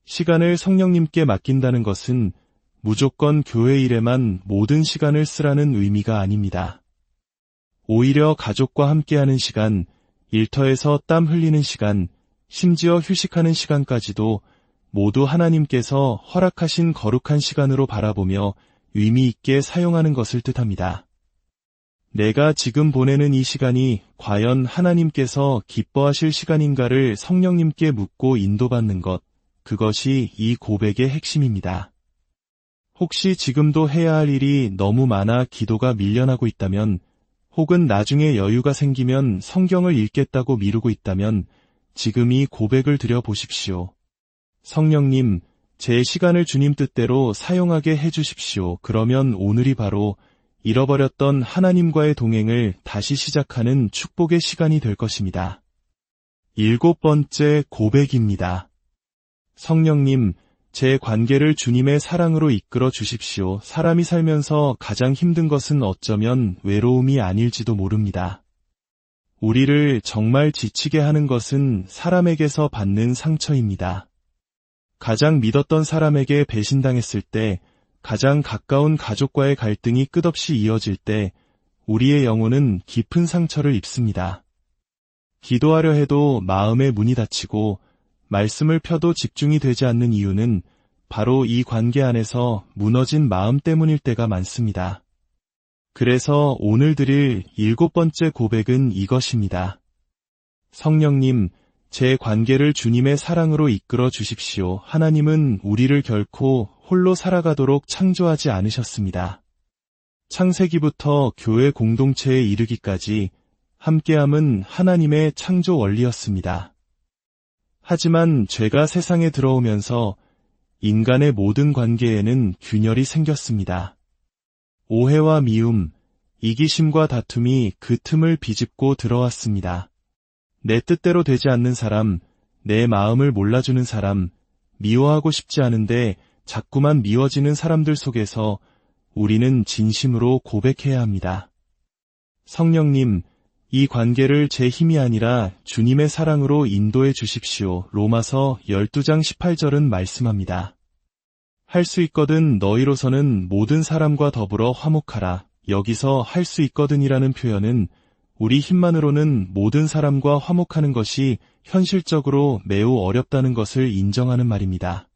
시간을 성령님께 맡긴다는 것은 무조건 교회 일에만 모든 시간을 쓰라는 의미가 아닙니다. 오히려 가족과 함께하는 시간, 일터에서 땀 흘리는 시간, 심지어 휴식하는 시간까지도 모두 하나님께서 허락하신 거룩한 시간으로 바라보며 의미 있게 사용하는 것을 뜻합니다. 내가 지금 보내는 이 시간이 과연 하나님께서 기뻐하실 시간인가를 성령님께 묻고 인도받는 것, 그것이 이 고백의 핵심입니다. 혹시 지금도 해야 할 일이 너무 많아 기도가 밀려나고 있다면, 혹은 나중에 여유가 생기면 성경을 읽겠다고 미루고 있다면 지금 이 고백을 드려보십시오. 성령님, 제 시간을 주님 뜻대로 사용하게 해주십시오. 그러면 오늘이 바로 잃어버렸던 하나님과의 동행을 다시 시작하는 축복의 시간이 될 것입니다. 7번째 고백입니다. 성령님, 제 관계를 주님의 사랑으로 이끌어 주십시오. 사람이 살면서 가장 힘든 것은 어쩌면 외로움이 아닐지도 모릅니다. 우리를 정말 지치게 하는 것은 사람에게서 받는 상처입니다. 가장 믿었던 사람에게 배신당했을 때, 가장 가까운 가족과의 갈등이 끝없이 이어질 때, 우리의 영혼은 깊은 상처를 입습니다. 기도하려 해도 마음의 문이 닫히고, 말씀을 펴도 집중이 되지 않는 이유는 바로 이 관계 안에서 무너진 마음 때문일 때가 많습니다. 그래서 오늘 드릴 7번째 고백은 이것입니다. 성령님, 제 관계를 주님의 사랑으로 이끌어 주십시오. 하나님은 우리를 결코 홀로 살아가도록 창조하지 않으셨습니다. 창세기부터 교회 공동체에 이르기까지 함께함은 하나님의 창조 원리였습니다. 하지만 죄가 세상에 들어오면서 인간의 모든 관계에는 균열이 생겼습니다. 오해와 미움, 이기심과 다툼이 그 틈을 비집고 들어왔습니다. 내 뜻대로 되지 않는 사람, 내 마음을 몰라주는 사람, 미워하고 싶지 않은데 자꾸만 미워지는 사람들 속에서 우리는 진심으로 고백해야 합니다. 성령님, 이 관계를 제 힘이 아니라 주님의 사랑으로 인도해 주십시오. 로마서 12장 18절은 말씀합니다. 할 수 있거든 너희로서는 모든 사람과 더불어 화목하라. 여기서 할 수 있거든이라는 표현은 우리 힘만으로는 모든 사람과 화목하는 것이 현실적으로 매우 어렵다는 것을 인정하는 말입니다.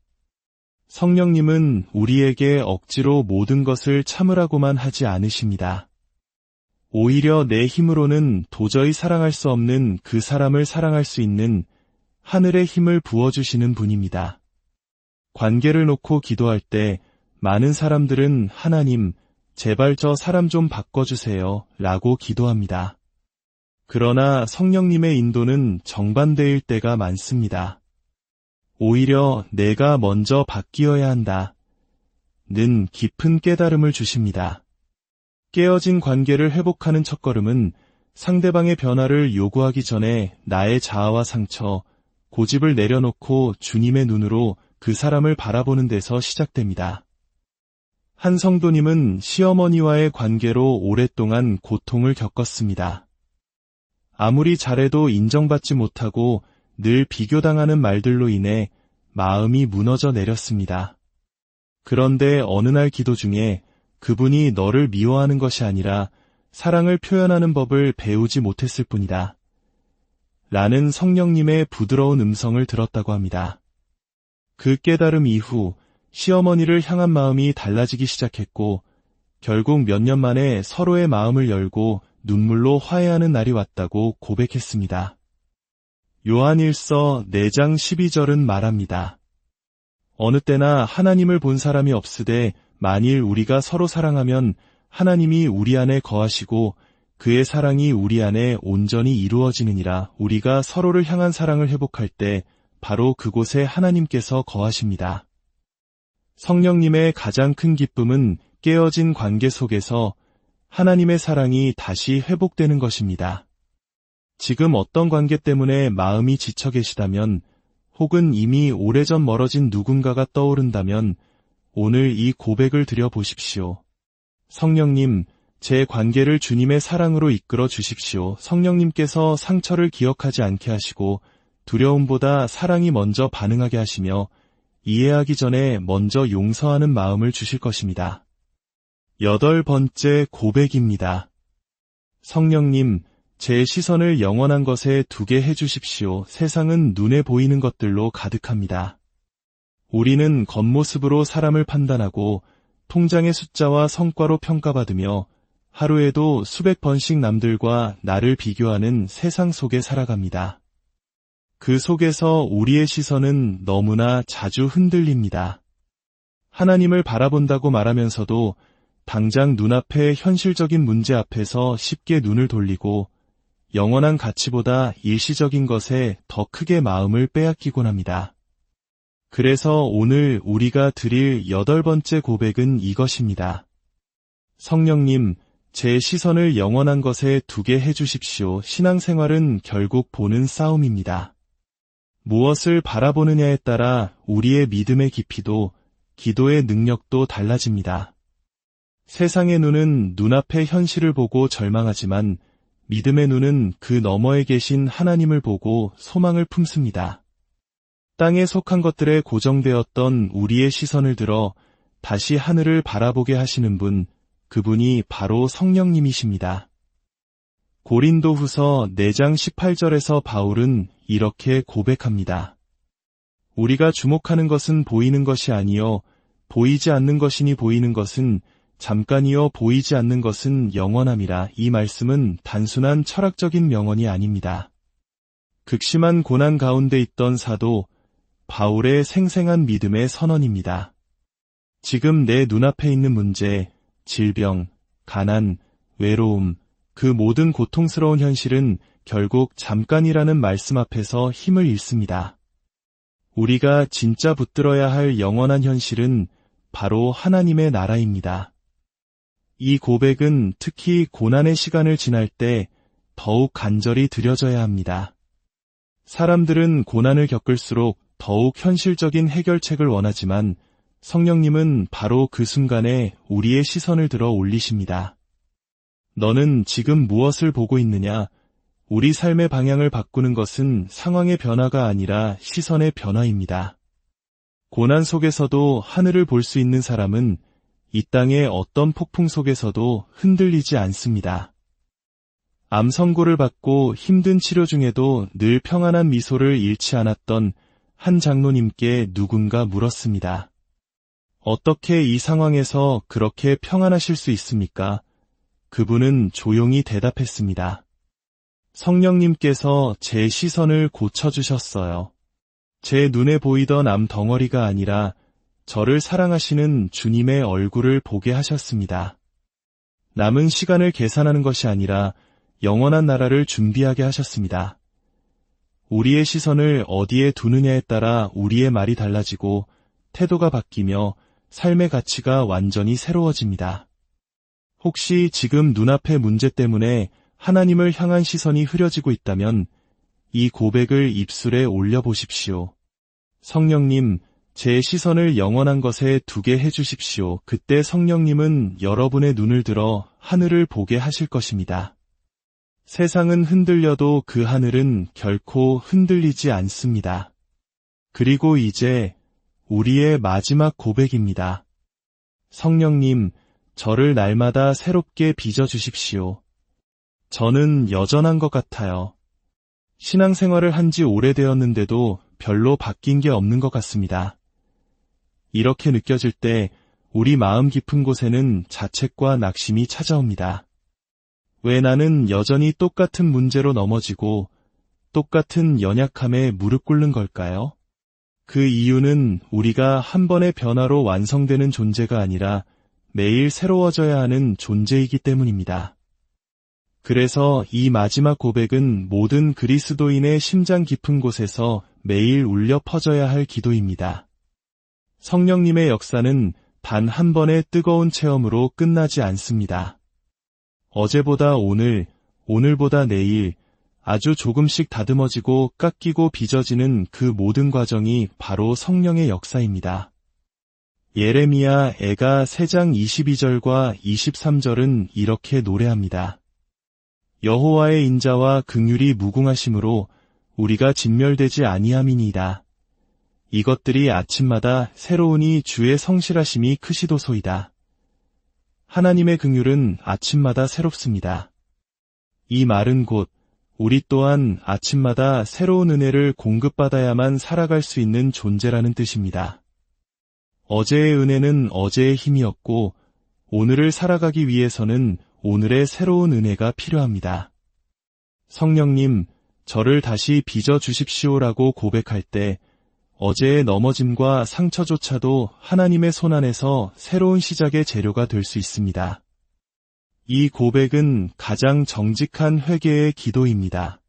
성령님은 우리에게 억지로 모든 것을 참으라고만 하지 않으십니다. 오히려 내 힘으로는 도저히 사랑할 수 없는 그 사람을 사랑할 수 있는 하늘의 힘을 부어주시는 분입니다. 관계를 놓고 기도할 때 많은 사람들은 하나님, 제발 저 사람 좀 바꿔주세요 라고 기도합니다. 그러나 성령님의 인도는 정반대일 때가 많습니다. 오히려 내가 먼저 바뀌어야 한다. 는 깊은 깨달음을 주십니다. 깨어진 관계를 회복하는 첫걸음은 상대방의 변화를 요구하기 전에 나의 자아와 상처, 고집을 내려놓고 주님의 눈으로 그 사람을 바라보는 데서 시작됩니다. 한 성도님은 시어머니와의 관계로 오랫동안 고통을 겪었습니다. 아무리 잘해도 인정받지 못하고 늘 비교당하는 말들로 인해 마음이 무너져 내렸습니다. 그런데 어느 날 기도 중에 그분이 너를 미워하는 것이 아니라 사랑을 표현하는 법을 배우지 못했을 뿐이다. 라는 성령님의 부드러운 음성을 들었다고 합니다. 그 깨달음 이후 시어머니를 향한 마음이 달라지기 시작했고 결국 몇 년 만에 서로의 마음을 열고 눈물로 화해하는 날이 왔다고 고백했습니다. 요한일서 4장 12절은 말합니다. 어느 때나 하나님을 본 사람이 없으되 만일 우리가 서로 사랑하면 하나님이 우리 안에 거하시고 그의 사랑이 우리 안에 온전히 이루어지느니라. 우리가 서로를 향한 사랑을 회복할 때 바로 그곳에 하나님께서 거하십니다. 성령님의 가장 큰 기쁨은 깨어진 관계 속에서 하나님의 사랑이 다시 회복되는 것입니다. 지금 어떤 관계 때문에 마음이 지쳐 계시다면 혹은 이미 오래전 멀어진 누군가가 떠오른다면 오늘 이 고백을 드려보십시오. 성령님, 제 관계를 주님의 사랑으로 이끌어 주십시오. 성령님께서 상처를 기억하지 않게 하시고 두려움보다 사랑이 먼저 반응하게 하시며 이해하기 전에 먼저 용서하는 마음을 주실 것입니다. 8번째 고백입니다. 성령님, 제 시선을 영원한 것에 두게 해주십시오. 세상은 눈에 보이는 것들로 가득합니다. 우리는 겉모습으로 사람을 판단하고 통장의 숫자와 성과로 평가받으며 하루에도 수백 번씩 남들과 나를 비교하는 세상 속에 살아갑니다. 그 속에서 우리의 시선은 너무나 자주 흔들립니다. 하나님을 바라본다고 말하면서도 당장 눈앞의 현실적인 문제 앞에서 쉽게 눈을 돌리고 영원한 가치보다 일시적인 것에 더 크게 마음을 빼앗기곤 합니다. 그래서 오늘 우리가 드릴 8번째 고백은 이것입니다. 성령님, 제 시선을 영원한 것에 두게 해주십시오. 신앙생활은 결국 보는 싸움입니다. 무엇을 바라보느냐에 따라 우리의 믿음의 깊이도 기도의 능력도 달라집니다. 세상의 눈은 눈앞의 현실을 보고 절망하지만 믿음의 눈은 그 너머에 계신 하나님을 보고 소망을 품습니다. 땅에 속한 것들에 고정되었던 우리의 시선을 들어 다시 하늘을 바라보게 하시는 분, 그분이 바로 성령님이십니다. 고린도후서 4장 18절에서 바울은 이렇게 고백합니다. 우리가 주목하는 것은 보이는 것이 아니요 보이지 않는 것이니 보이는 것은 잠깐이요 보이지 않는 것은 영원함이라. 이 말씀은 단순한 철학적인 명언이 아닙니다. 극심한 고난 가운데 있던 사도 바울의 생생한 믿음의 선언입니다. 지금 내 눈앞에 있는 문제, 질병, 가난, 외로움, 그 모든 고통스러운 현실은 결국 잠깐이라는 말씀 앞에서 힘을 잃습니다. 우리가 진짜 붙들어야 할 영원한 현실은 바로 하나님의 나라입니다. 이 고백은 특히 고난의 시간을 지날 때 더욱 간절히 드려져야 합니다. 사람들은 고난을 겪을수록 더욱 현실적인 해결책을 원하지만 성령님은 바로 그 순간에 우리의 시선을 들어 올리십니다. 너는 지금 무엇을 보고 있느냐? 우리 삶의 방향을 바꾸는 것은 상황의 변화가 아니라 시선의 변화입니다. 고난 속에서도 하늘을 볼 수 있는 사람은 이 땅의 어떤 폭풍 속에서도 흔들리지 않습니다. 암 선고를 받고 힘든 치료 중에도 늘 평안한 미소를 잃지 않았던 한 장로님께 누군가 물었습니다. 어떻게 이 상황에서 그렇게 평안하실 수 있습니까? 그분은 조용히 대답했습니다. 성령님께서 제 시선을 고쳐주셨어요. 제 눈에 보이던 암 덩어리가 아니라 저를 사랑하시는 주님의 얼굴을 보게 하셨습니다. 남은 시간을 계산하는 것이 아니라 영원한 나라를 준비하게 하셨습니다. 우리의 시선을 어디에 두느냐에 따라 우리의 말이 달라지고 태도가 바뀌며 삶의 가치가 완전히 새로워집니다. 혹시 지금 눈앞의 문제 때문에 하나님을 향한 시선이 흐려지고 있다면 이 고백을 입술에 올려보십시오. 성령님, 제 시선을 영원한 것에 두게 해주십시오. 그때 성령님은 여러분의 눈을 들어 하늘을 보게 하실 것입니다. 세상은 흔들려도 그 하늘은 결코 흔들리지 않습니다. 그리고 이제 우리의 마지막 고백입니다. 성령님, 저를 날마다 새롭게 빚어주십시오. 저는 여전한 것 같아요. 신앙생활을 한 지 오래되었는데도 별로 바뀐 게 없는 것 같습니다. 이렇게 느껴질 때 우리 마음 깊은 곳에는 자책과 낙심이 찾아옵니다. 왜 나는 여전히 똑같은 문제로 넘어지고 똑같은 연약함에 무릎 꿇는 걸까요? 그 이유는 우리가 한 번의 변화로 완성되는 존재가 아니라 매일 새로워져야 하는 존재이기 때문입니다. 그래서 이 마지막 고백은 모든 그리스도인의 심장 깊은 곳에서 매일 울려 퍼져야 할 기도입니다. 성령님의 역사는 단 한 번의 뜨거운 체험으로 끝나지 않습니다. 어제보다 오늘, 오늘보다 내일, 아주 조금씩 다듬어지고 깎이고 빚어지는 그 모든 과정이 바로 성령의 역사입니다. 예레미야 애가 3장 22절과 23절은 이렇게 노래합니다. 여호와의 인자와 긍휼이 무궁하심으로 우리가 진멸되지 아니함이니이다. 이것들이 아침마다 새로우니 주의 성실하심이 크시도소이다. 하나님의 긍휼은 아침마다 새롭습니다. 이 말은 곧 우리 또한 아침마다 새로운 은혜를 공급받아야만 살아갈 수 있는 존재라는 뜻입니다. 어제의 은혜는 어제의 힘이었고 오늘을 살아가기 위해서는 오늘의 새로운 은혜가 필요합니다. 성령님, 저를 다시 빚어주십시오라고 고백할 때 어제의 넘어짐과 상처조차도 하나님의 손 안에서 새로운 시작의 재료가 될 수 있습니다. 이 고백은 가장 정직한 회개의 기도입니다.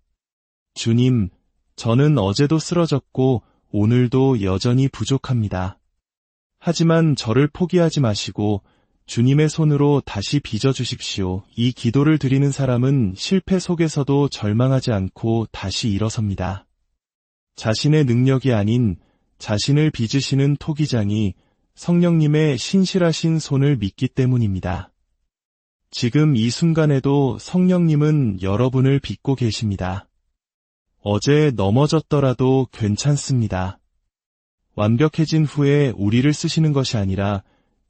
주님, 저는 어제도 쓰러졌고 오늘도 여전히 부족합니다. 하지만 저를 포기하지 마시고 주님의 손으로 다시 빚어주십시오. 이 기도를 드리는 사람은 실패 속에서도 절망하지 않고 다시 일어섭니다. 자신의 능력이 아닌 자신을 빚으시는 토기장이 성령님의 신실하신 손을 믿기 때문입니다. 지금 이 순간에도 성령님은 여러분을 빚고 계십니다. 어제 넘어졌더라도 괜찮습니다. 완벽해진 후에 우리를 쓰시는 것이 아니라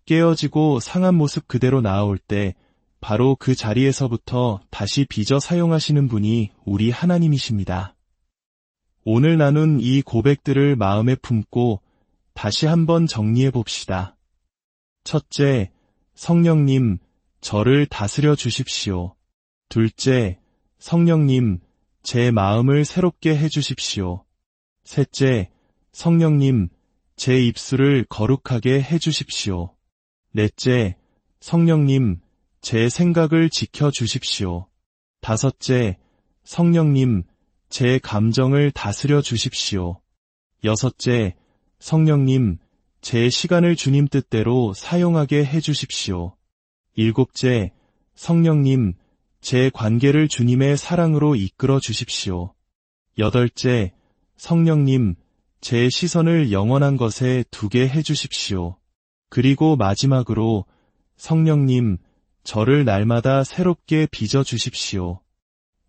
깨어지고 상한 모습 그대로 나아올 때 바로 그 자리에서부터 다시 빚어 사용하시는 분이 우리 하나님이십니다. 오늘 나눈 이 고백들을 마음에 품고 다시 한번 정리해 봅시다. 첫째, 성령님, 저를 다스려 주십시오. 둘째, 성령님, 제 마음을 새롭게 해 주십시오. 셋째, 성령님, 제 입술을 거룩하게 해 주십시오. 넷째, 성령님, 제 생각을 지켜 주십시오. 다섯째, 성령님, 제 감정을 다스려 주십시오. 여섯째, 성령님, 제 시간을 주님 뜻대로 사용하게 해 주십시오. 일곱째, 성령님, 제 관계를 주님의 사랑으로 이끌어 주십시오. 여덟째, 성령님, 제 시선을 영원한 것에 두게 해 주십시오. 그리고 마지막으로 성령님, 저를 날마다 새롭게 빚어 주십시오.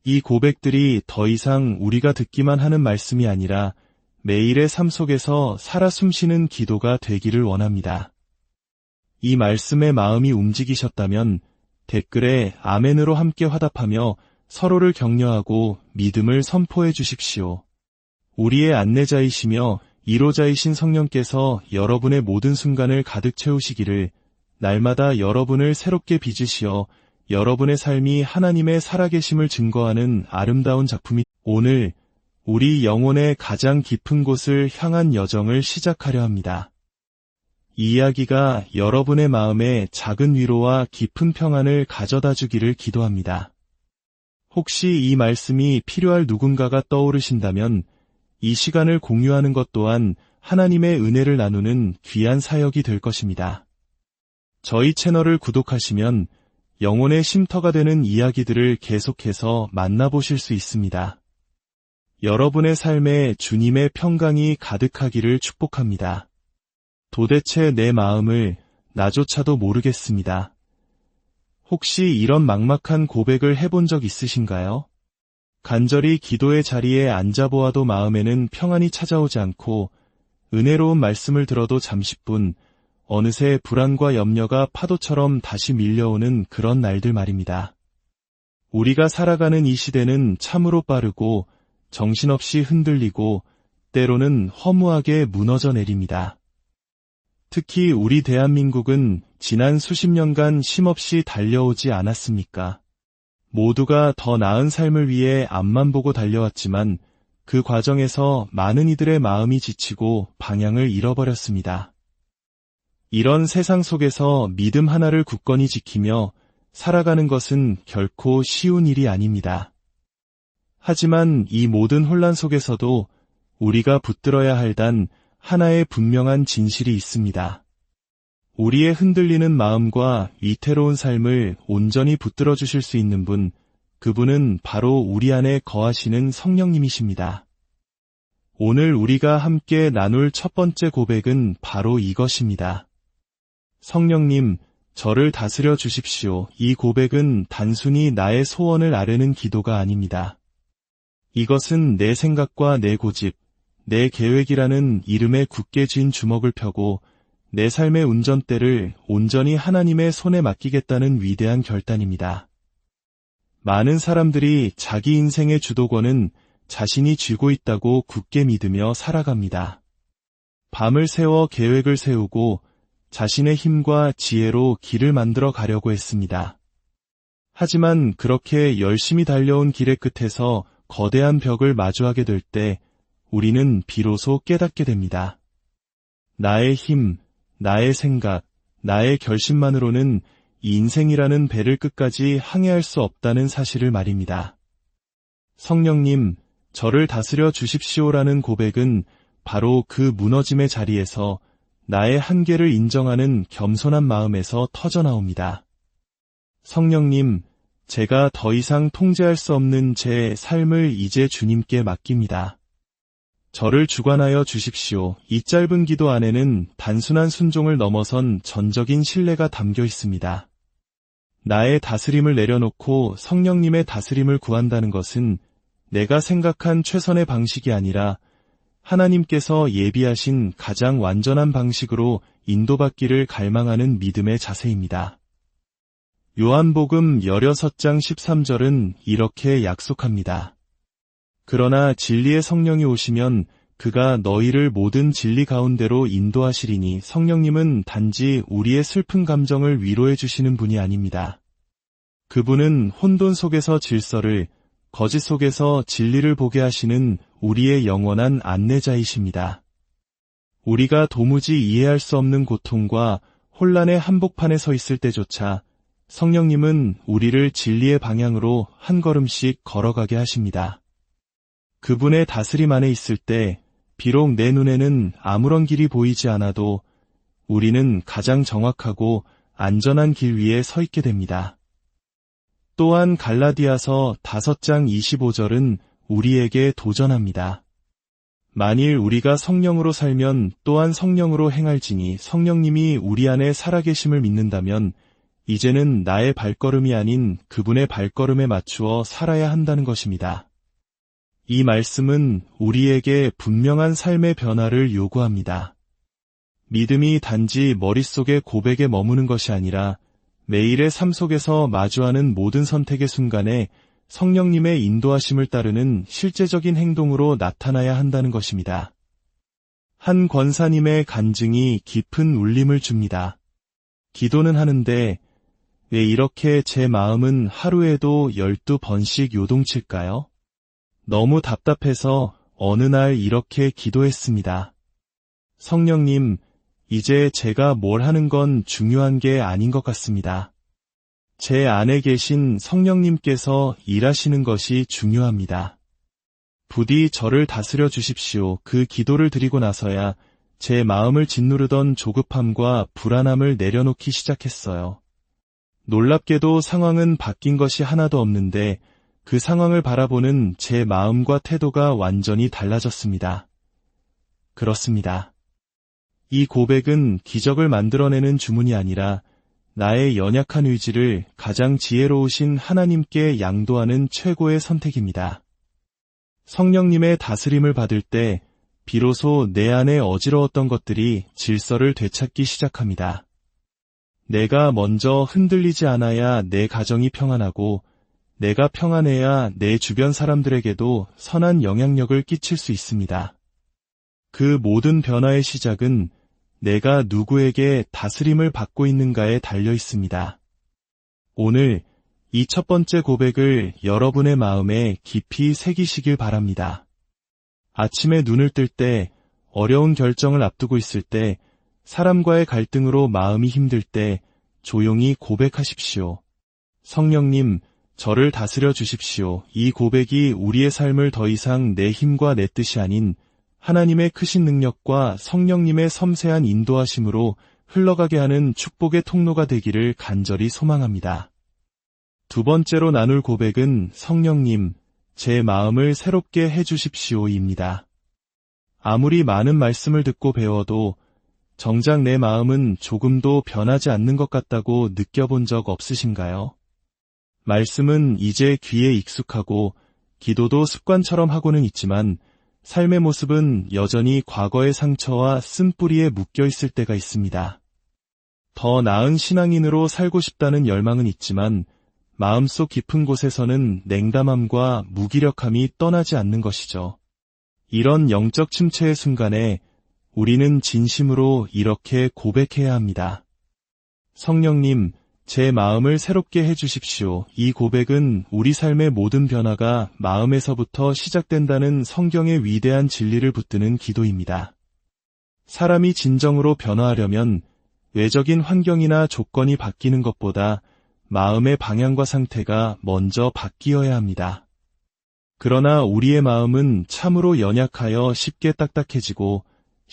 이 고백들이 더 이상 우리가 듣기만 하는 말씀이 아니라 매일의 삶 속에서 살아 숨쉬는 기도가 되기를 원합니다. 이 말씀에 마음이 움직이셨다면 댓글에 아멘으로 함께 화답하며 서로를 격려하고 믿음을 선포해 주십시오. 우리의 안내자이시며 이로자이신 성령께서 여러분의 모든 순간을 가득 채우시기를, 날마다 여러분을 새롭게 빚으시어 여러분의 삶이 하나님의 살아계심을 증거하는 아름다운 작품이 오늘 우리 영혼의 가장 깊은 곳을 향한 여정을 시작하려 합니다. 이 이야기가 여러분의 마음에 작은 위로와 깊은 평안을 가져다 주기를 기도합니다. 혹시 이 말씀이 필요할 누군가가 떠오르신다면 이 시간을 공유하는 것 또한 하나님의 은혜를 나누는 귀한 사역이 될 것입니다. 저희 채널을 구독하시면 영혼의 쉼터가 되는 이야기들을 계속해서 만나보실 수 있습니다. 여러분의 삶에 주님의 평강이 가득하기를 축복합니다. 도대체 내 마음을 나조차도 모르겠습니다. 혹시 이런 막막한 고백을 해본 적 있으신가요? 간절히 기도의 자리에 앉아보아도 마음에는 평안이 찾아오지 않고 은혜로운 말씀을 들어도 잠시뿐 어느새 불안과 염려가 파도처럼 다시 밀려오는 그런 날들 말입니다. 우리가 살아가는 이 시대는 참으로 빠르고 정신없이 흔들리고 때로는 허무하게 무너져 내립니다. 특히 우리 대한민국은 지난 수십 년간 쉼없이 달려오지 않았습니까? 모두가 더 나은 삶을 위해 앞만 보고 달려왔지만 그 과정에서 많은 이들의 마음이 지치고 방향을 잃어버렸습니다. 이런 세상 속에서 믿음 하나를 굳건히 지키며 살아가는 것은 결코 쉬운 일이 아닙니다. 하지만 이 모든 혼란 속에서도 우리가 붙들어야 할 단 하나의 분명한 진실이 있습니다. 우리의 흔들리는 마음과 위태로운 삶을 온전히 붙들어 주실 수 있는 분, 그분은 바로 우리 안에 거하시는 성령님이십니다. 오늘 우리가 함께 나눌 첫 번째 고백은 바로 이것입니다. 성령님, 저를 다스려 주십시오. 이 고백은 단순히 나의 소원을 아뢰는 기도가 아닙니다. 이것은 내 생각과 내 고집, 내 계획이라는 이름에 굳게 쥔 주먹을 펴고 내 삶의 운전대를 온전히 하나님의 손에 맡기겠다는 위대한 결단입니다. 많은 사람들이 자기 인생의 주도권은 자신이 쥐고 있다고 굳게 믿으며 살아갑니다. 밤을 새워 계획을 세우고 자신의 힘과 지혜로 길을 만들어 가려고 했습니다. 하지만 그렇게 열심히 달려온 길의 끝에서 거대한 벽을 마주하게 될 때 우리는 비로소 깨닫게 됩니다. 나의 힘, 나의 생각, 나의 결심만으로는 이 인생이라는 배를 끝까지 항해할 수 없다는 사실을 말입니다. 성령님, 저를 다스려 주십시오라는 고백은 바로 그 무너짐의 자리에서 나의 한계를 인정하는 겸손한 마음에서 터져나옵니다. 성령님, 제가 더 이상 통제할 수 없는 제 삶을 이제 주님께 맡깁니다. 저를 주관하여 주십시오. 이 짧은 기도 안에는 단순한 순종을 넘어선 전적인 신뢰가 담겨 있습니다. 나의 다스림을 내려놓고 성령님의 다스림을 구한다는 것은 내가 생각한 최선의 방식이 아니라 하나님께서 예비하신 가장 완전한 방식으로 인도받기를 갈망하는 믿음의 자세입니다. 요한복음 16장 13절은 이렇게 약속합니다. 그러나 진리의 성령이 오시면 그가 너희를 모든 진리 가운데로 인도하시리니 성령님은 단지 우리의 슬픈 감정을 위로해 주시는 분이 아닙니다. 그분은 혼돈 속에서 질서를, 거짓 속에서 진리를 보게 하시는 우리의 영원한 안내자이십니다. 우리가 도무지 이해할 수 없는 고통과 혼란의 한복판에 서 있을 때조차 성령님은 우리를 진리의 방향으로 한 걸음씩 걸어가게 하십니다. 그분의 다스림 안에 있을 때 비록 내 눈에는 아무런 길이 보이지 않아도 우리는 가장 정확하고 안전한 길 위에 서 있게 됩니다. 또한 갈라디아서 5장 25절은 우리에게 도전합니다. 만일 우리가 성령으로 살면 또한 성령으로 행할지니 성령님이 우리 안에 살아계심을 믿는다면 이제는 나의 발걸음이 아닌 그분의 발걸음에 맞추어 살아야 한다는 것입니다. 이 말씀은 우리에게 분명한 삶의 변화를 요구합니다. 믿음이 단지 머릿속의 고백에 머무는 것이 아니라 매일의 삶 속에서 마주하는 모든 선택의 순간에 성령님의 인도하심을 따르는 실제적인 행동으로 나타나야 한다는 것입니다. 한 권사님의 간증이 깊은 울림을 줍니다. 기도는 하는데 왜 이렇게 제 마음은 하루에도 12번씩 요동칠까요? 너무 답답해서 어느 날 이렇게 기도했습니다. 성령님, 이제 제가 뭘 하는 건 중요한 게 아닌 것 같습니다. 제 안에 계신 성령님께서 일하시는 것이 중요합니다. 부디 저를 다스려 주십시오. 그 기도를 드리고 나서야 제 마음을 짓누르던 조급함과 불안함을 내려놓기 시작했어요. 놀랍게도 상황은 바뀐 것이 하나도 없는데 그 상황을 바라보는 제 마음과 태도가 완전히 달라졌습니다. 그렇습니다. 이 고백은 기적을 만들어내는 주문이 아니라 나의 연약한 의지를 가장 지혜로우신 하나님께 양도하는 최고의 선택입니다. 성령님의 다스림을 받을 때 비로소 내 안에 어지러웠던 것들이 질서를 되찾기 시작합니다. 내가 먼저 흔들리지 않아야 내 가정이 평안하고 내가 평안해야 내 주변 사람들에게도 선한 영향력을 끼칠 수 있습니다. 그 모든 변화의 시작은 내가 누구에게 다스림을 받고 있는가에 달려 있습니다. 오늘 이 첫 번째 고백을 여러분의 마음에 깊이 새기시길 바랍니다. 아침에 눈을 뜰 때, 어려운 결정을 앞두고 있을 때, 사람과의 갈등으로 마음이 힘들 때 조용히 고백하십시오. 성령님, 저를 다스려 주십시오. 이 고백이 우리의 삶을 더 이상 내 힘과 내 뜻이 아닌 하나님의 크신 능력과 성령님의 섬세한 인도하심으로 흘러가게 하는 축복의 통로가 되기를 간절히 소망합니다. 두 번째로 나눌 고백은 성령님, 제 마음을 새롭게 해주십시오입니다. 아무리 많은 말씀을 듣고 배워도 정작 내 마음은 조금도 변하지 않는 것 같다고 느껴본 적 없으신가요? 말씀은 이제 귀에 익숙하고 기도도 습관처럼 하고는 있지만 삶의 모습은 여전히 과거의 상처와 쓴뿌리에 묶여 있을 때가 있습니다. 더 나은 신앙인으로 살고 싶다는 열망은 있지만 마음속 깊은 곳에서는 냉담함과 무기력함이 떠나지 않는 것이죠. 이런 영적 침체의 순간에 우리는 진심으로 이렇게 고백해야 합니다. 성령님, 제 마음을 새롭게 해주십시오. 이 고백은 우리 삶의 모든 변화가 마음에서부터 시작된다는 성경의 위대한 진리를 붙드는 기도입니다. 사람이 진정으로 변화하려면 외적인 환경이나 조건이 바뀌는 것보다 마음의 방향과 상태가 먼저 바뀌어야 합니다. 그러나 우리의 마음은 참으로 연약하여 쉽게 딱딱해지고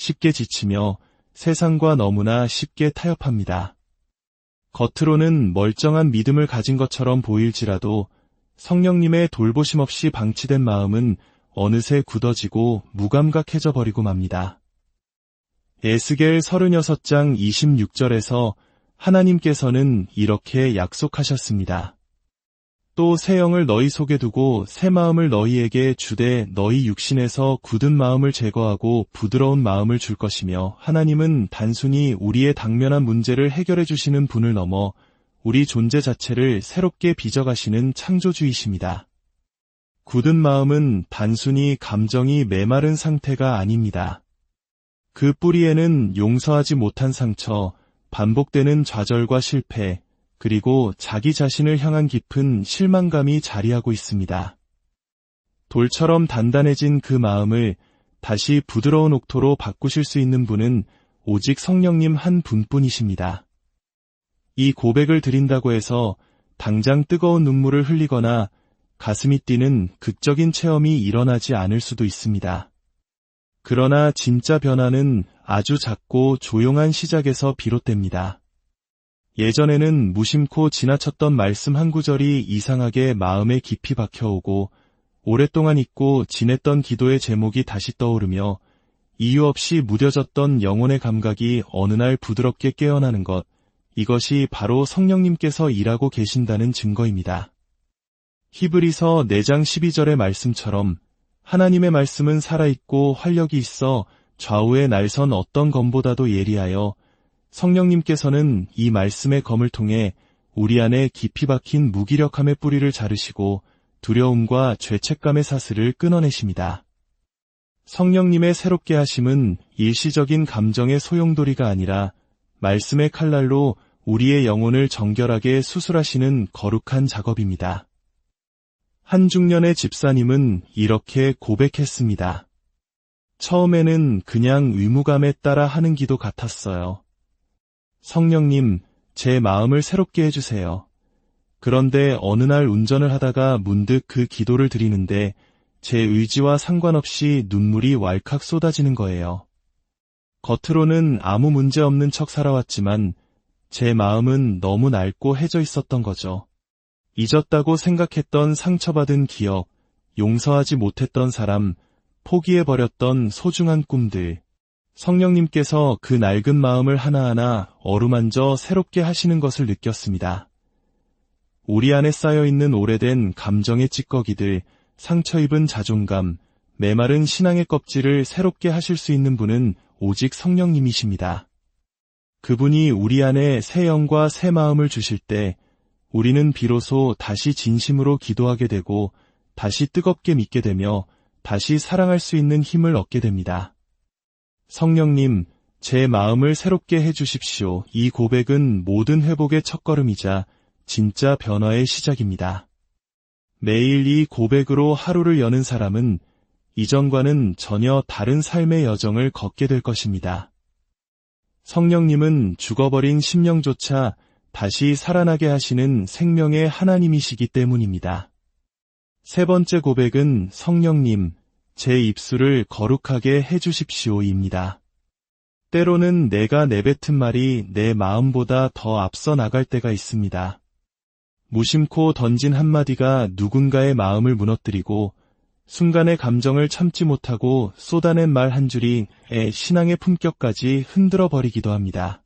쉽게 지치며 세상과 너무나 쉽게 타협합니다. 겉으로는 멀쩡한 믿음을 가진 것처럼 보일지라도 성령님의 돌보심 없이 방치된 마음은 어느새 굳어지고 무감각해져 버리고 맙니다. 에스겔 36장 26절에서 하나님께서는 이렇게 약속하셨습니다. 또 새 영을 너희 속에 두고 새 마음을 너희에게 주되 너희 육신에서 굳은 마음을 제거하고 부드러운 마음을 줄 것이며 하나님은 단순히 우리의 당면한 문제를 해결해 주시는 분을 넘어 우리 존재 자체를 새롭게 빚어가시는 창조주이십니다. 굳은 마음은 단순히 감정이 메마른 상태가 아닙니다. 그 뿌리에는 용서하지 못한 상처, 반복되는 좌절과 실패, 그리고 자기 자신을 향한 깊은 실망감이 자리하고 있습니다. 돌처럼 단단해진 그 마음을 다시 부드러운 옥토로 바꾸실 수 있는 분은 오직 성령님 한 분뿐이십니다. 이 고백을 드린다고 해서 당장 뜨거운 눈물을 흘리거나 가슴이 뛰는 극적인 체험이 일어나지 않을 수도 있습니다. 그러나 진짜 변화는 아주 작고 조용한 시작에서 비롯됩니다. 예전에는 무심코 지나쳤던 말씀 한 구절이 이상하게 마음에 깊이 박혀오고 오랫동안 잊고 지냈던 기도의 제목이 다시 떠오르며 이유 없이 무뎌졌던 영혼의 감각이 어느 날 부드럽게 깨어나는 것, 이것이 바로 성령님께서 일하고 계신다는 증거입니다. 히브리서 4장 12절의 말씀처럼 하나님의 말씀은 살아있고 활력이 있어 좌우의 날선 어떤 검보다도 예리하여 성령님께서는 이 말씀의 검을 통해 우리 안에 깊이 박힌 무기력함의 뿌리를 자르시고 두려움과 죄책감의 사슬을 끊어내십니다. 성령님의 새롭게 하심은 일시적인 감정의 소용돌이가 아니라 말씀의 칼날로 우리의 영혼을 정결하게 수술하시는 거룩한 작업입니다. 한 중년의 집사님은 이렇게 고백했습니다. 처음에는 그냥 의무감에 따라 하는 기도 같았어요. 성령님, 제 마음을 새롭게 해주세요. 그런데 어느 날 운전을 하다가 문득 그 기도를 드리는데 제 의지와 상관없이 눈물이 왈칵 쏟아지는 거예요. 겉으로는 아무 문제 없는 척 살아왔지만 제 마음은 너무 낡고 해져 있었던 거죠. 잊었다고 생각했던 상처받은 기억, 용서하지 못했던 사람, 포기해버렸던 소중한 꿈들. 성령님께서 그 낡은 마음을 하나하나 어루만져 새롭게 하시는 것을 느꼈습니다. 우리 안에 쌓여있는 오래된 감정의 찌꺼기들, 상처 입은 자존감, 메마른 신앙의 껍질을 새롭게 하실 수 있는 분은 오직 성령님이십니다. 그분이 우리 안에 새 영과 새 마음을 주실 때 우리는 비로소 다시 진심으로 기도하게 되고 다시 뜨겁게 믿게 되며 다시 사랑할 수 있는 힘을 얻게 됩니다. 성령님, 제 마음을 새롭게 해주십시오. 이 고백은 모든 회복의 첫걸음이자 진짜 변화의 시작입니다. 매일 이 고백으로 하루를 여는 사람은 이전과는 전혀 다른 삶의 여정을 걷게 될 것입니다. 성령님은 죽어버린 심령조차 다시 살아나게 하시는 생명의 하나님이시기 때문입니다. 세 번째 고백은 성령님, 제 입술을 거룩하게 해주십시오입니다. 때로는 내가 내뱉은 말이 내 마음보다 더 앞서 나갈 때가 있습니다. 무심코 던진 한마디가 누군가의 마음을 무너뜨리고 순간의 감정을 참지 못하고 쏟아낸 말 한 줄이 신앙의 품격까지 흔들어 버리기도 합니다.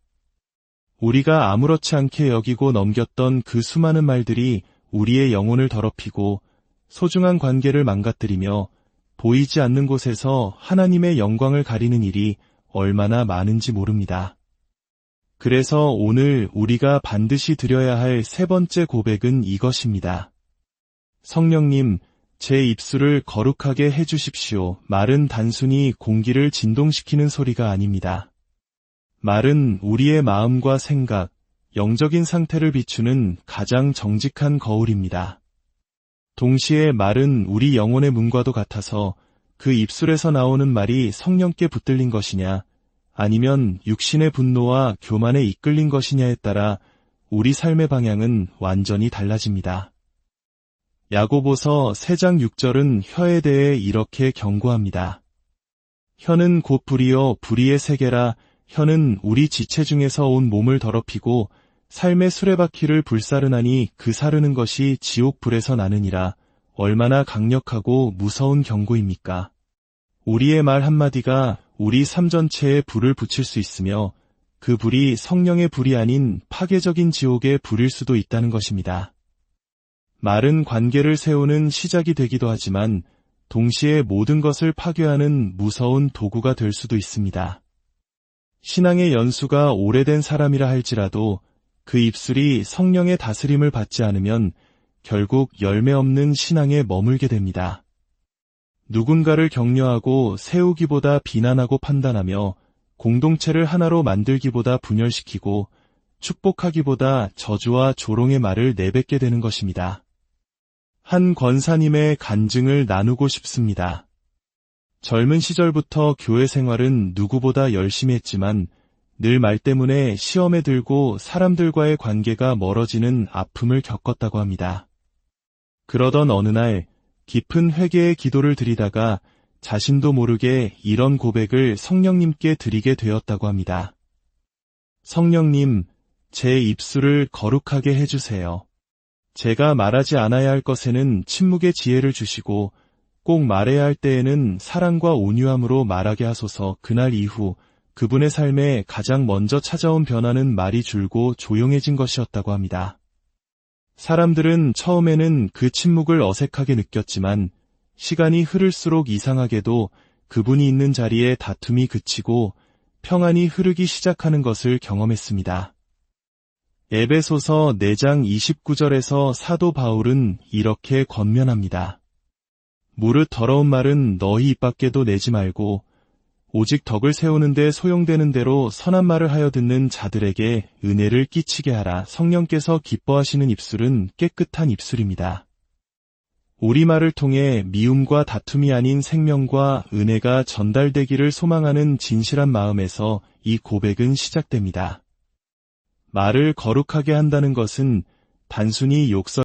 우리가 아무렇지 않게 여기고 넘겼던 그 수많은 말들이 우리의 영혼을 더럽히고 소중한 관계를 망가뜨리며 보이지 않는 곳에서 하나님의 영광을 가리는 일이 얼마나 많은지 모릅니다. 그래서 오늘 우리가 반드시 드려야 할 세 번째 고백은 이것입니다. 성령님, 제 입술을 거룩하게 해주십시오. 말은 단순히 공기를 진동시키는 소리가 아닙니다. 말은 우리의 마음과 생각, 영적인 상태를 비추는 가장 정직한 거울입니다. 동시에 말은 우리 영혼의 문과도 같아서 그 입술에서 나오는 말이 성령께 붙들린 것이냐, 아니면 육신의 분노와 교만에 이끌린 것이냐에 따라 우리 삶의 방향은 완전히 달라집니다. 야고보서 3장 6절은 혀에 대해 이렇게 경고합니다. 혀는 곧 불이요 불의의 세계라. 혀는 우리 지체 중에서 온 몸을 더럽히고 삶의 수레바퀴를 불사르나니 그 사르는 것이 지옥불에서 나느니라. 얼마나 강력하고 무서운 경고입니까? 우리의 말 한마디가 우리 삶 전체에 불을 붙일 수 있으며 그 불이 성령의 불이 아닌 파괴적인 지옥의 불일 수도 있다는 것입니다. 말은 관계를 세우는 시작이 되기도 하지만 동시에 모든 것을 파괴하는 무서운 도구가 될 수도 있습니다. 신앙의 연수가 오래된 사람이라 할지라도 그 입술이 성령의 다스림을 받지 않으면 결국 열매 없는 신앙에 머물게 됩니다. 누군가를 격려하고 세우기보다 비난하고 판단하며 공동체를 하나로 만들기보다 분열시키고 축복하기보다 저주와 조롱의 말을 내뱉게 되는 것입니다. 한 권사님의 간증을 나누고 싶습니다. 젊은 시절부터 교회 생활은 누구보다 열심히 했지만 늘 말 때문에 시험에 들고 사람들과의 관계가 멀어지는 아픔을 겪었다고 합니다. 그러던 어느 날 깊은 회개의 기도를 드리다가 자신도 모르게 이런 고백을 성령님께 드리게 되었다고 합니다. 성령님, 제 입술을 거룩하게 해주세요. 제가 말하지 않아야 할 것에는 침묵의 지혜를 주시고 꼭 말해야 할 때에는 사랑과 온유함으로 말하게 하소서. 그날 이후 그분의 삶에 가장 먼저 찾아온 변화는 말이 줄고 조용해진 것이었다고 합니다. 사람들은 처음에는 그 침묵을 어색하게 느꼈지만 시간이 흐를수록 이상하게도 그분이 있는 자리에 다툼이 그치고 평안이 흐르기 시작하는 것을 경험했습니다. 에베소서 4장 29절에서 사도 바울은 이렇게 권면합니다. 무릇 더러운 말은 너희 입 밖에도 내지 말고 오직 덕을 세우는데 소용되는 대로 선한 말을 하여 듣는 자들에게 은혜를 끼치게 하라. 성령께서 기뻐하시는 입술은 깨끗한 입술입니다. 우리말을 통해 미움과 다툼이 아닌 생명과 은혜가 전달되기를 소망하는 진실한 마음에서 이 고백은 시작됩니다. 말을 거룩하게 한다는 것은 단순히 욕설